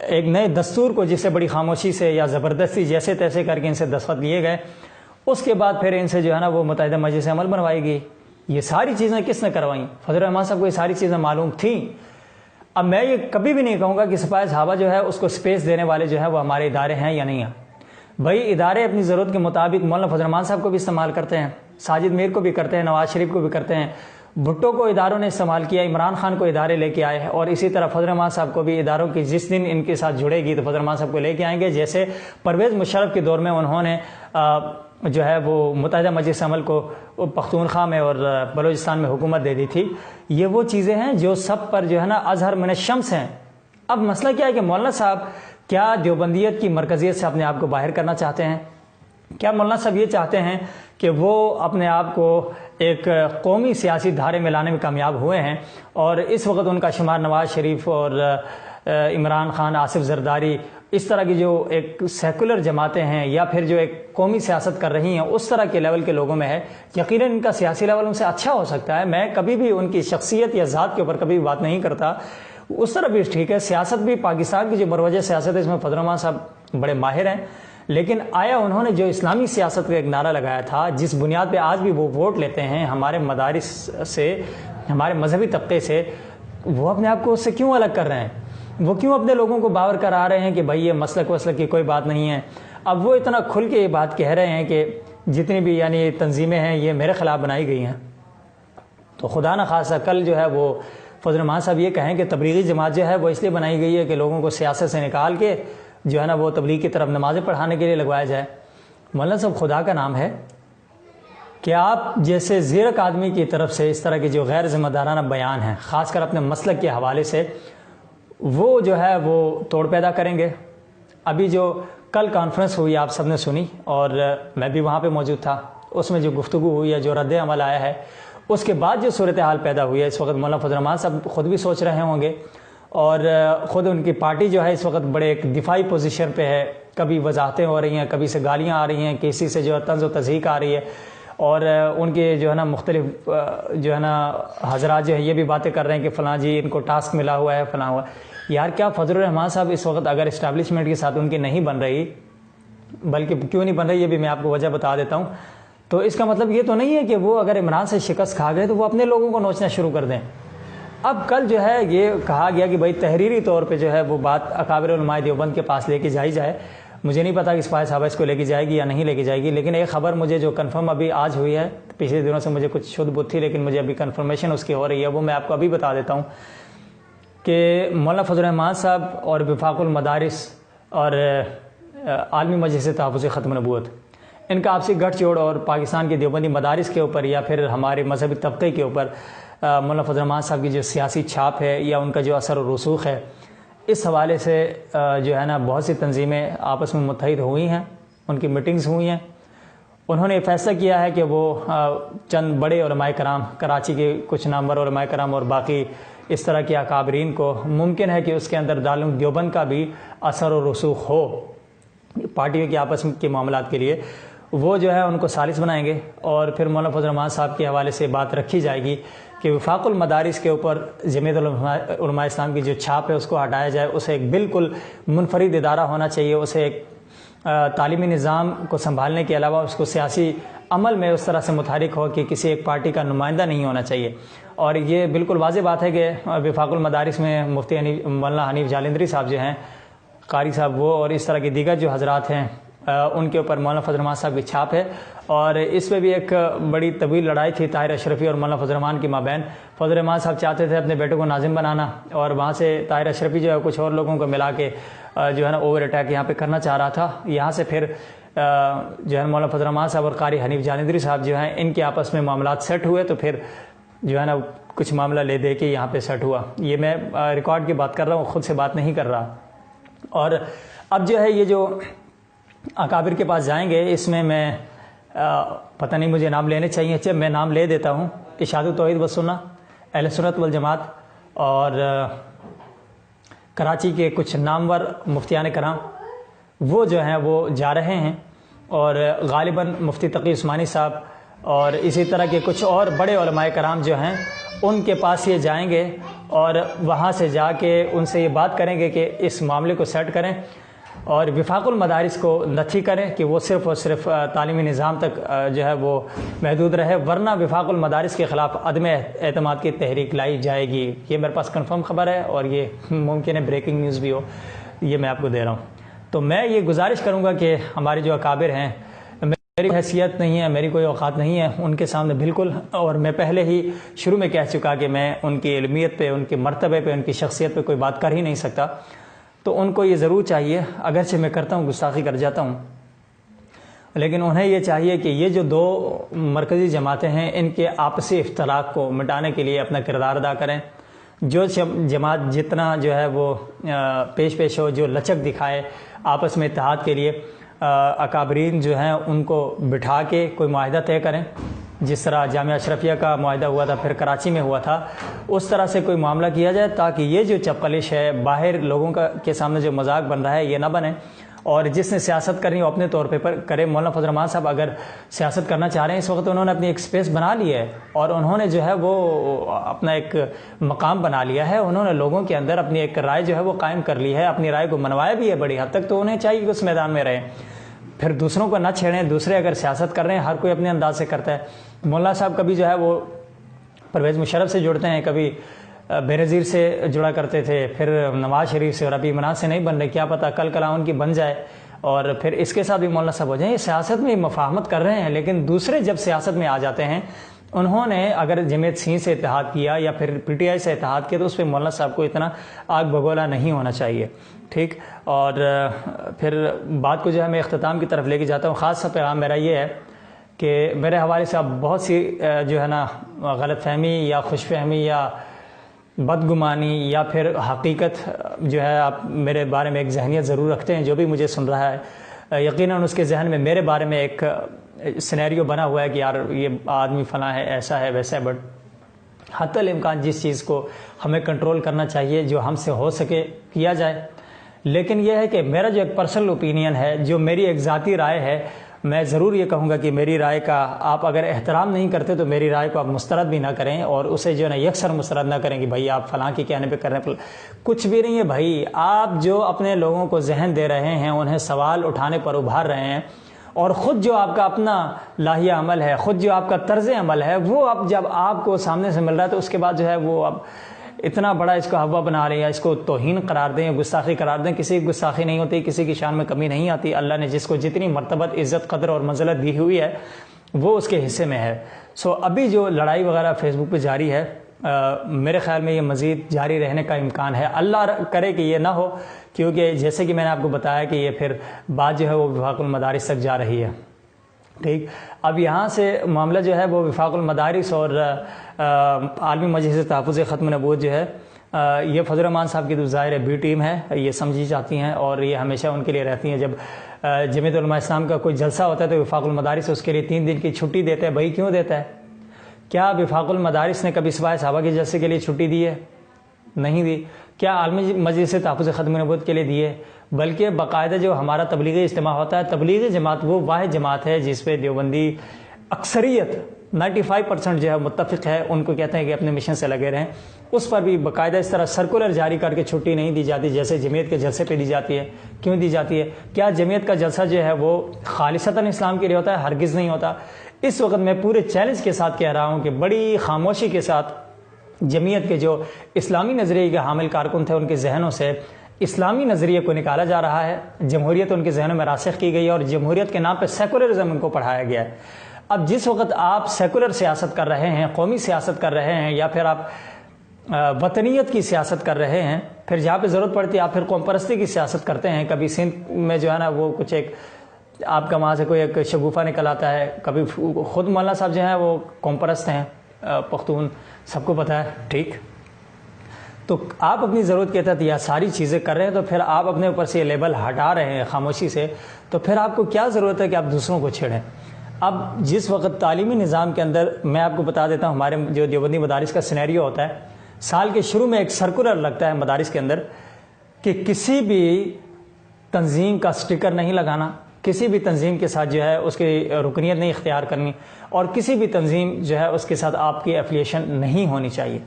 ایک نئے دستور کو جسے بڑی خاموشی سے یا زبردستی جیسے تیسے کر کے ان سے دستخط لیے گئے، اس کے بعد پھر ان سے جو ہے نا وہ متحدہ مجلس عمل بنوائی گئی۔ یہ ساری چیزیں کس نے کروائیں؟ فضل الرحمان صاحب کو یہ ساری چیزیں معلوم تھیں۔ اب میں یہ کبھی بھی نہیں کہوں گا کہ سپاہ صحابہ جو ہے اس کو سپیس دینے والے جو ہے وہ ہمارے ادارے ہیں یا نہیں ہیں۔ بھائی ادارے اپنی ضرورت کے مطابق مولانا فضل الرحمان صاحب کو بھی استعمال کرتے ہیں، ساجد میر کو بھی کرتے ہیں، نواز شریف کو بھی کرتے ہیں، بھٹو کو اداروں نے استعمال کیا، عمران خان کو ادارے لے کے آئے ہیں، اور اسی طرح فضل الرحمان صاحب کو بھی اداروں کی جس دن ان کے ساتھ جڑے گی تو فضل الرحمان صاحب کو لے کے آئیں گے، جیسے پرویز مشرف کے دور میں انہوں نے جو ہے وہ متحدہ مجلس عمل کو پختونخوا میں اور بلوچستان میں حکومت دے دی تھی۔ یہ وہ چیزیں ہیں جو سب پر جو ہے نا اظہر من الشمس ہیں۔ اب مسئلہ کیا ہے کہ مولانا صاحب کیا دیوبندیت کی مرکزیت سے اپنے آپ کو باہر کرنا چاہتے ہیں؟ کیا مولانا صاحب یہ چاہتے ہیں کہ وہ اپنے آپ کو ایک قومی سیاسی دھارے میں لانے میں کامیاب ہوئے ہیں، اور اس وقت ان کا شمار نواز شریف اور عمران خان، آصف زرداری، اس طرح کی جو ایک سیکولر جماعتیں ہیں یا پھر جو ایک قومی سیاست کر رہی ہیں اس طرح کے لیول کے لوگوں میں ہے؟ یقیناً ان کا سیاسی لیول ان سے اچھا ہو سکتا ہے، میں کبھی بھی ان کی شخصیت یا ذات کے اوپر کبھی بھی بات نہیں کرتا، اس طرح بھی ٹھیک ہے، سیاست بھی پاکستان کی جو مروجہ سیاست ہے اس میں فضل الرحمان صاحب بڑے ماہر ہیں، لیکن آیا انہوں نے جو اسلامی سیاست کا ایک نعرہ لگایا تھا جس بنیاد پہ آج بھی وہ ووٹ لیتے ہیں ہمارے مدارس سے، ہمارے مذہبی طبقے سے، وہ اپنے آپ کو اس سے کیوں الگ کر رہے ہیں؟ وہ کیوں اپنے لوگوں کو باور کرا رہے ہیں کہ بھائی یہ مسلک وسلک کی کوئی بات نہیں ہے؟ اب وہ اتنا کھل کے یہ بات کہہ رہے ہیں کہ جتنی بھی یعنی تنظیمیں ہیں یہ میرے خلاف بنائی گئی ہیں، تو خدا نہ خاصہ کل جو ہے وہ فضل الرحمان صاحب یہ کہیں کہ تبلیغی جماعت جو ہے وہ اس لیے بنائی گئی ہے کہ لوگوں کو سیاست سے نکال کے جو ہے نا وہ تبلیغ کی طرف نمازیں پڑھانے کے لیے لگوایا جائے۔ مولانا صاحب خدا کا نام ہے کہ آپ جیسے زیرک آدمی کی طرف سے اس طرح کے جو غیر ذمہ دارانہ بیان ہیں، خاص کر اپنے مسلک کے حوالے سے، وہ جو ہے وہ توڑ پیدا کریں گے۔ ابھی جو کل کانفرنس ہوئی آپ سب نے سنی اور میں بھی وہاں پہ موجود تھا، اس میں جو گفتگو ہوئی ہے، جو رد عمل آیا ہے، اس کے بعد جو صورتحال پیدا ہوئی ہے، اس وقت مولانا فضل الرحمان صاحب خود بھی سوچ رہے ہوں گے، اور خود ان کی پارٹی جو ہے اس وقت بڑے ایک دفاعی پوزیشن پہ ہے، کبھی وضاحتیں ہو رہی ہیں، کبھی سے گالیاں آ رہی ہیں، کسی سے جو طنز و تضحیک آ رہی ہے، اور ان کے جو ہے نا مختلف جو ہے نا حضرات جو ہے یہ بھی باتیں کر رہے ہیں کہ فلاں جی ان کو ٹاسک ملا ہوا ہے فلاں ہوا. یار کیا فضل الرحمان صاحب اس وقت اگر اسٹیبلشمنٹ کے ساتھ ان کی نہیں بن رہی, بلکہ کیوں نہیں بن رہی یہ بھی میں آپ کو وجہ بتا دیتا ہوں, تو اس کا مطلب یہ تو نہیں ہے کہ وہ اگر عمران سے شکست کھا گئے تو وہ اپنے لوگوں کو نوچنا شروع کر دیں. اب کل جو ہے یہ کہا گیا کہ بھائی تحریری طور پہ جو ہے وہ بات اکابر علماء دیوبند کے پاس لے کے جائی جائے. مجھے نہیں پتا کہ اسپاہی صاحبہ اس کو لے کے جائے گی یا نہیں لے کے جائے گی, لیکن ایک خبر مجھے جو کنفرم ابھی آج ہوئی ہے, پچھلے دنوں سے مجھے کچھ شدھ بت تھی لیکن مجھے ابھی کنفرمیشن اس کی ہو رہی ہے, وہ میں آپ کو ابھی بتا دیتا ہوں کہ مولانا فضل الرحمان صاحب اور وفاق المدارس اور عالمی مجلس تحفظ ختم نبوت, ان کا آپسی گٹھ جوڑ اور پاکستان کے دیوبندی مدارس کے اوپر یا پھر ہمارے مذہبی طبقے کے اوپر مولانا فضل الرحمان صاحب کی جو سیاسی چھاپ ہے یا ان کا جو اثر و رسوخ ہے, اس حوالے سے جو ہے نا بہت سی تنظیمیں آپس میں متحد ہوئی ہیں, ان کی میٹنگز ہوئی ہیں. انہوں نے فیصلہ کیا ہے کہ وہ چند بڑے علماء کرام, کراچی کے کچھ نامور علماء کرام اور باقی اس طرح کے اکابرین کو ممکن ہے کہ اس کے اندر دارالعلوم دیوبند کا بھی اثر و رسوخ ہو پارٹیوں کے آپس کے معاملات کے لیے, وہ جو ہے ان کو ثالث بنائیں گے. اور پھر مولانا فضل الرحمان صاحب کے حوالے سے بات رکھی جائے گی کہ وفاق المدارس کے اوپر جمعیت علماء اسلام کی جو چھاپ ہے اس کو ہٹایا جائے, اسے ایک بالکل منفرد ادارہ ہونا چاہیے, اسے ایک تعلیمی نظام کو سنبھالنے کے علاوہ اس کو سیاسی عمل میں اس طرح سے متحرک ہو کہ کسی ایک پارٹی کا نمائندہ نہیں ہونا چاہیے. اور یہ بالکل واضح بات ہے کہ وفاق المدارس میں مفتی مولانا حنیف جالندری صاحب جو ہیں, قاری صاحب وہ, اور اس طرح کے دیگر جو حضرات ہیں ان کے اوپر مولانا فضل الرحمان صاحب کی چھاپ ہے. اور اس پہ بھی ایک بڑی طویل لڑائی تھی طاہر اشرفی اور مولانا فضل الرحمان کی مابین. فضل الرحمان صاحب چاہتے تھے اپنے بیٹے کو ناظم بنانا, اور وہاں سے طاہر اشرفی جو ہے کچھ اور لوگوں کو ملا کے جو ہے نا اوور اٹیک یہاں پہ کرنا چاہ رہا تھا. یہاں سے پھر جو ہے مولانا فضل الرحمان صاحب اور قاری حنیف جالندری صاحب جو ہیں ان کے آپس میں معاملات سیٹ ہوئے, تو پھر جو ہے نا کچھ معاملہ لے دے کے یہاں پہ سیٹ ہوا. یہ میں ریکارڈ کی بات کر رہا ہوں, خود سے بات نہیں کر رہا. اور اب جو ہے یہ جو اکابر کے پاس جائیں گے, اس میں پتہ نہیں مجھے نام لینے چاہیے, چل میں نام لے دیتا ہوں. ارشاد التوحید والسنہ, اہل سنت والجماعت, اور کراچی کے کچھ نامور مفتیان کرام وہ جو ہیں وہ جا رہے ہیں, اور غالباً مفتی تقی عثمانی صاحب اور اسی طرح کے کچھ اور بڑے علماء کرام جو ہیں ان کے پاس یہ جائیں گے, اور وہاں سے جا کے ان سے یہ بات کریں گے کہ اس معاملے کو سیٹ کریں اور وفاق المدارس کو نتھی کریں کہ وہ صرف اور صرف تعلیمی نظام تک جو ہے وہ محدود رہے, ورنہ وفاق المدارس کے خلاف عدم اعتماد کی تحریک لائی جائے گی. یہ میرے پاس کنفرم خبر ہے اور یہ ممکن ہے بریکنگ نیوز بھی ہو, یہ میں آپ کو دے رہا ہوں. تو میں یہ گزارش کروں گا کہ ہمارے جو اکابر ہیں, میری حیثیت نہیں ہے, میری کوئی اوقات نہیں ہے ان کے سامنے بالکل, اور میں پہلے ہی شروع میں کہہ چکا کہ میں ان کی علمیت پہ, ان کے مرتبے پہ, ان کی شخصیت پہ کوئی بات کر ہی نہیں سکتا. تو ان کو یہ ضرور چاہیے, اگرچہ میں کرتا ہوں گستاخی کر جاتا ہوں, لیکن انہیں یہ چاہیے کہ یہ جو دو مرکزی جماعتیں ہیں ان کے آپسی افتراق کو مٹانے کے لیے اپنا کردار ادا کریں. جو جماعت جتنا جو ہے وہ پیش ہو, جو لچک دکھائے آپس میں اتحاد کے لیے, اکابرین جو ہیں ان کو بٹھا کے کوئی معاہدہ طے کریں, جس طرح جامعہ اشرفیہ کا معاہدہ ہوا تھا, پھر کراچی میں ہوا تھا, اس طرح سے کوئی معاملہ کیا جائے تاکہ یہ جو چپقلش ہے, باہر لوگوں کے سامنے جو مذاق بن رہا ہے, یہ نہ بنے. اور جس نے سیاست کرنی وہ اپنے طور پہ کرے. مولانا فضل الرحمان صاحب اگر سیاست کرنا چاہ رہے ہیں اس وقت, انہوں نے اپنی ایک سپیس بنا لی ہے اور انہوں نے جو ہے وہ اپنا ایک مقام بنا لیا ہے. انہوں نے لوگوں کے اندر اپنی ایک رائے جو ہے وہ قائم کر لی ہے, اپنی رائے کو منوایا بھی ہے بڑی حد تک. تو انہیں چاہیے کہ اس میدان میں رہیں, پھر دوسروں کو نہ چھیڑیں. دوسرے اگر سیاست کر رہے ہیں, ہر کوئی اپنے انداز سے کرتا ہے. مولانا صاحب کبھی جو ہے وہ پرویز مشرف سے جڑتے ہیں, کبھی بے نظیر سے جڑا کرتے تھے, پھر نواز شریف سے, اور ابھی عمران سے نہیں بن رہے. کیا پتہ کل کلا ان کی بن جائے اور پھر اس کے ساتھ بھی مولانا صاحب ہو جائیں. یہ سیاست میں مفاہمت کر رہے ہیں, لیکن دوسرے جب سیاست میں آ جاتے ہیں, انہوں نے اگر جمعیت سین سے اتحاد کیا یا پھر پی ٹی آئی سے اتحاد کیا, تو اس پہ مولانا صاحب کو اتنا آگ بگولا نہیں ہونا چاہیے. ٹھیک, اور پھر بات کو جو ہے میں اختتام کی طرف لے کے جاتا ہوں. خاص پیغام میرا یہ ہے کہ میرے حوالے سے اب بہت سی جو ہے نا غلط فہمی یا خوش فہمی یا بدگمانی یا پھر حقیقت جو ہے, آپ میرے بارے میں ایک ذہنیت ضرور رکھتے ہیں. جو بھی مجھے سن رہا ہے یقیناً اس کے ذہن میں میرے بارے میں ایک سینیریو بنا ہوا ہے کہ یار یہ آدمی فلاں ہے, ایسا ہے, ویسا ہے. بٹ حتی الامکان جس چیز کو ہمیں کنٹرول کرنا چاہیے, جو ہم سے ہو سکے کیا جائے. لیکن یہ ہے کہ میرا جو ایک پرسنل اوپینین ہے, جو میری ایک ذاتی رائے ہے, میں ضرور یہ کہوں گا کہ میری رائے کا آپ اگر احترام نہیں کرتے تو میری رائے کو آپ مسترد بھی نہ کریں، اور اسے جو ہے نا یکسر مسترد نہ کریں کہ بھائی آپ فلاں کے کہنے پہ کر رہے ہیں۔ کچھ بھی نہیں ہے بھائی، آپ جو اپنے لوگوں کو ذہن دے رہے ہیں، انہیں سوال اٹھانے پر ابھار رہے ہیں، اور خود جو آپ کا اپنا لاہیہ عمل ہے، خود جو آپ کا طرز عمل ہے، وہ اب جب آپ کو سامنے سے مل رہا ہے تو اس کے بعد جو ہے وہ اب اتنا بڑا اس کو ہوا بنا رہے ہیں، اس کو توہین قرار دیں یا گستاخی قرار دیں۔ کسی کی گستاخی نہیں ہوتی، کسی کی شان میں کمی نہیں آتی۔ اللہ نے جس کو جتنی مرتبت، عزت، قدر اور منزلت دی ہوئی ہے وہ اس کے حصے میں ہے۔ ابھی جو لڑائی وغیرہ فیس بک پہ جاری ہے، میرے خیال میں یہ مزید جاری رہنے کا امکان ہے۔ اللہ کرے کہ یہ نہ ہو، کیونکہ جیسے کہ میں نے آپ کو بتایا کہ یہ پھر بات جو ہے وہ وفاق المدارس تک جا رہی ہے۔ ٹھیک، اب یہاں سے معاملہ جو ہے وہ وفاق المدارس اور عالمی مجلس تحفظ ختم نبوت جو ہے، یہ فضل الرحمان صاحب کی تو ظاہر ہے بی ٹیم ہے، یہ سمجھی جاتی ہیں اور یہ ہمیشہ ان کے لیے رہتی ہیں۔ جب جمعیت علماء اسلام کا کوئی جلسہ ہوتا ہے تو وفاق المدارس اس کے لیے 3 دن کی چھٹی دیتا ہے۔ بھائی کیوں دیتا ہے؟ کیا وفاق المدارس نے کبھی سوائے صحابہ کے جلسے کے لیے چھٹی دی ہے؟ نہیں دی۔ کیا عالمی مجلس تحفظ ختم نبوت کے لیے دیے؟ بلکہ باقاعدہ جو ہمارا تبلیغی اجتماع ہوتا ہے، تبلیغی جماعت وہ واحد جماعت ہے جس پہ دیوبندی اکثریت 95% جو ہے متفق ہے، ان کو کہتے ہیں کہ اپنے مشن سے لگے رہیں۔ اس پر بھی باقاعدہ اس طرح سرکولر جاری کر کے چھٹی نہیں دی جاتی جیسے جمعیت کے جلسے پہ دی جاتی ہے۔ کیوں دی جاتی ہے؟ کیا جمعیت کا جلسہ جو ہے وہ خالصتاً اسلام کے لیے ہوتا ہے؟ ہرگز نہیں ہوتا۔ اس وقت میں پورے چیلنج کے ساتھ کہہ رہا ہوں کہ بڑی خاموشی کے ساتھ جمعیت کے جو اسلامی نظریے کے حامل کارکن تھے ان کے ذہنوں سے اسلامی نظریے کو نکالا جا رہا ہے، جمہوریت ان کے ذہنوں میں راسخ کی گئی ہے، اور جمہوریت کے نام پہ سیکولرزم ان کو پڑھایا گیا ہے۔ اب جس وقت آپ سیکولر سیاست کر رہے ہیں، قومی سیاست کر رہے ہیں، یا پھر آپ وطنیت کی سیاست کر رہے ہیں، پھر جہاں پہ ضرورت پڑتی ہے آپ پھر قوم پرستی کی سیاست کرتے ہیں۔ کبھی سندھ میں جو ہے نا وہ کچھ ایک آپ کا وہاں سے کوئی ایک شگوفہ نکل آتا ہے، کبھی خود مولانا صاحب جو ہیں وہ قوم پرست ہیں، پختون، سب کو پتہ ہے۔ ٹھیک، تو آپ اپنی ضرورت کے تحت یہ ساری چیزیں کر رہے ہیں، تو پھر آپ اپنے اوپر سے یہ لیبل ہٹا رہے ہیں خاموشی سے، تو پھر آپ کو کیا ضرورت ہے کہ آپ دوسروں کو چھیڑیں؟ اب جس وقت تعلیمی نظام کے اندر، میں آپ کو بتا دیتا ہوں ہمارے جو دیوبندی مدارس کا سینیریو ہوتا ہے، سال کے شروع میں ایک سرکولر لگتا ہے مدارس کے اندر کہ کسی بھی تنظیم کا سٹیکر نہیں لگانا، کسی بھی تنظیم کے ساتھ جو ہے اس کی رکنیت نہیں اختیار کرنی، اور کسی بھی تنظیم جو ہے اس کے ساتھ آپ کی ایفیلیشن نہیں ہونی چاہیے۔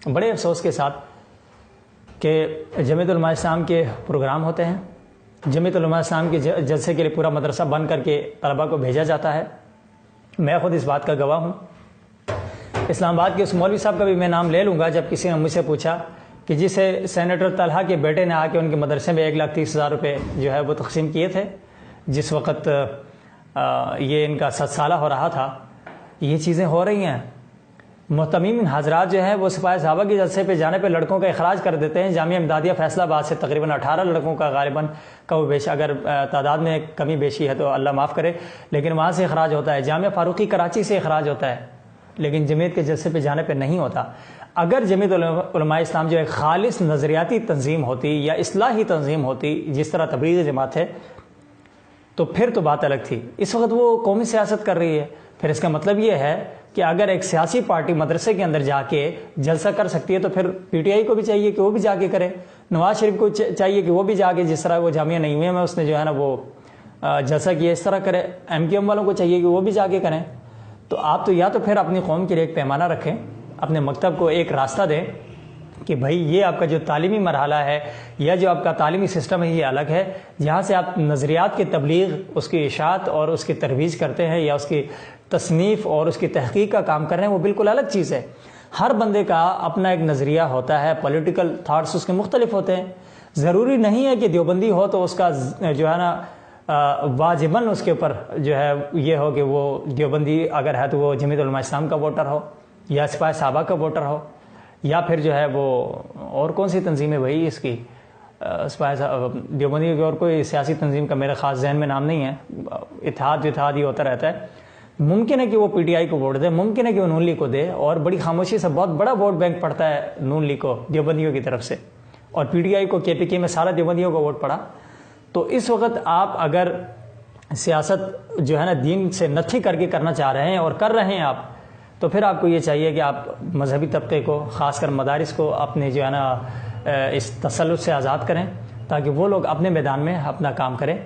بڑے افسوس کے ساتھ کہ جمعیت علماء اسلام کے پروگرام ہوتے ہیں، جمعیت علماء اسلام کے جلسے کے لیے پورا مدرسہ بند کر کے طلباء کو بھیجا جاتا ہے۔ میں خود اس بات کا گواہ ہوں۔ اسلام آباد کے اس مولوی صاحب کا بھی میں نام لے لوں گا، جب کسی نے مجھ سے پوچھا کہ جسے سینیٹر طلحہ کے بیٹے نے آ کے ان کے مدرسے میں 1,30,000 روپے جو ہے وہ تقسیم کیے تھے، جس وقت یہ ان کا 7 سالہ ہو رہا تھا، یہ چیزیں ہو رہی ہیں۔ محتمین حضرات جو ہیں وہ سپاہی صحابہ کے جلسے پہ جانے پہ لڑکوں کا اخراج کر دیتے ہیں۔ جامعہ امدادیہ فیصل آباد سے تقریباً 18 لڑکوں کا غالباً کا وہ بیش، اگر تعداد میں کمی بیشی ہے تو اللہ معاف کرے، لیکن وہاں سے اخراج ہوتا ہے۔ جامعہ فاروقی کراچی سے اخراج ہوتا ہے، لیکن جمعیت کے جلسے پہ جانے پہ نہیں ہوتا۔ اگر جمعیت علماء اسلام جو ایک خالص نظریاتی تنظیم ہوتی یا اصلاحی تنظیم ہوتی جس طرح تبلیغی جماعت ہے، تو پھر تو بات الگ تھی۔ اس وقت وہ قومی سیاست کر رہی ہے۔ پھر اس کا مطلب یہ ہے کہ اگر ایک سیاسی پارٹی مدرسے کے اندر جا کے جلسہ کر سکتی ہے تو پھر پی ٹی آئی کو بھی چاہیے کہ وہ بھی جا کے کرے، نواز شریف کو چاہیے کہ وہ بھی جا کے، جس طرح وہ جامعہ نعیمیہ میں اس نے جو ہے نا وہ جلسہ کیا، اس طرح کرے۔ ایم کیو ایم والوں کو چاہیے کہ وہ بھی جا کے کریں۔ تو آپ تو یا تو پھر اپنی قوم کے لیے ایک پیمانہ رکھیں، اپنے مکتب کو ایک راستہ دیں کہ بھائی یہ آپ کا جو تعلیمی مرحلہ ہے یا جو آپ کا تعلیمی سسٹم ہے یہ الگ ہے، جہاں سے آپ نظریات کی تبلیغ، اس کی اشاعت اور اس کی ترویج کرتے ہیں یا اس کی تصنیف اور اس کی تحقیق کا کام کر رہے ہیں، وہ بالکل الگ چیز ہے۔ ہر بندے کا اپنا ایک نظریہ ہوتا ہے، پولیٹیکل تھاٹس اس کے مختلف ہوتے ہیں۔ ضروری نہیں ہے کہ دیوبندی ہو تو اس کا جو ہے نا واجباً اس کے اوپر جو ہے یہ ہو کہ وہ دیوبندی اگر ہے تو وہ جمعیت علماء اسلام کا ووٹر ہو یا سپاہی صحابہ کا ووٹر ہو، یا پھر جو ہے وہ اور کون سی تنظیم ہے بھائی اس کی، دیوبندی کی اور کوئی سیاسی تنظیم کا میرے خاص ذہن میں نام نہیں ہے، اتحاد ہی ہوتا رہتا ہے۔ ممکن ہے کہ وہ پی ٹی آئی کو ووٹ دے، ممکن ہے کہ وہ نون لیگ کو دے، اور بڑی خاموشی سے بہت بڑا ووٹ بینک پڑتا ہے نون لیگ کو دیوبندیوں کی طرف سے، اور پی ٹی آئی کو کے پی کے میں سارا دیوبندیوں کو ووٹ پڑا۔ تو اس وقت آپ اگر سیاست جو ہے نا دین سے نتھی کر کے کرنا چاہ رہے ہیں اور کر رہے ہیں آپ، تو پھر آپ کو یہ چاہیے کہ آپ مذہبی طبقے کو، خاص کر مدارس کو اپنے جو ہے نا اس تسلط سے آزاد کریں، تاکہ وہ لوگ اپنے میدان میں اپنا کام کریں۔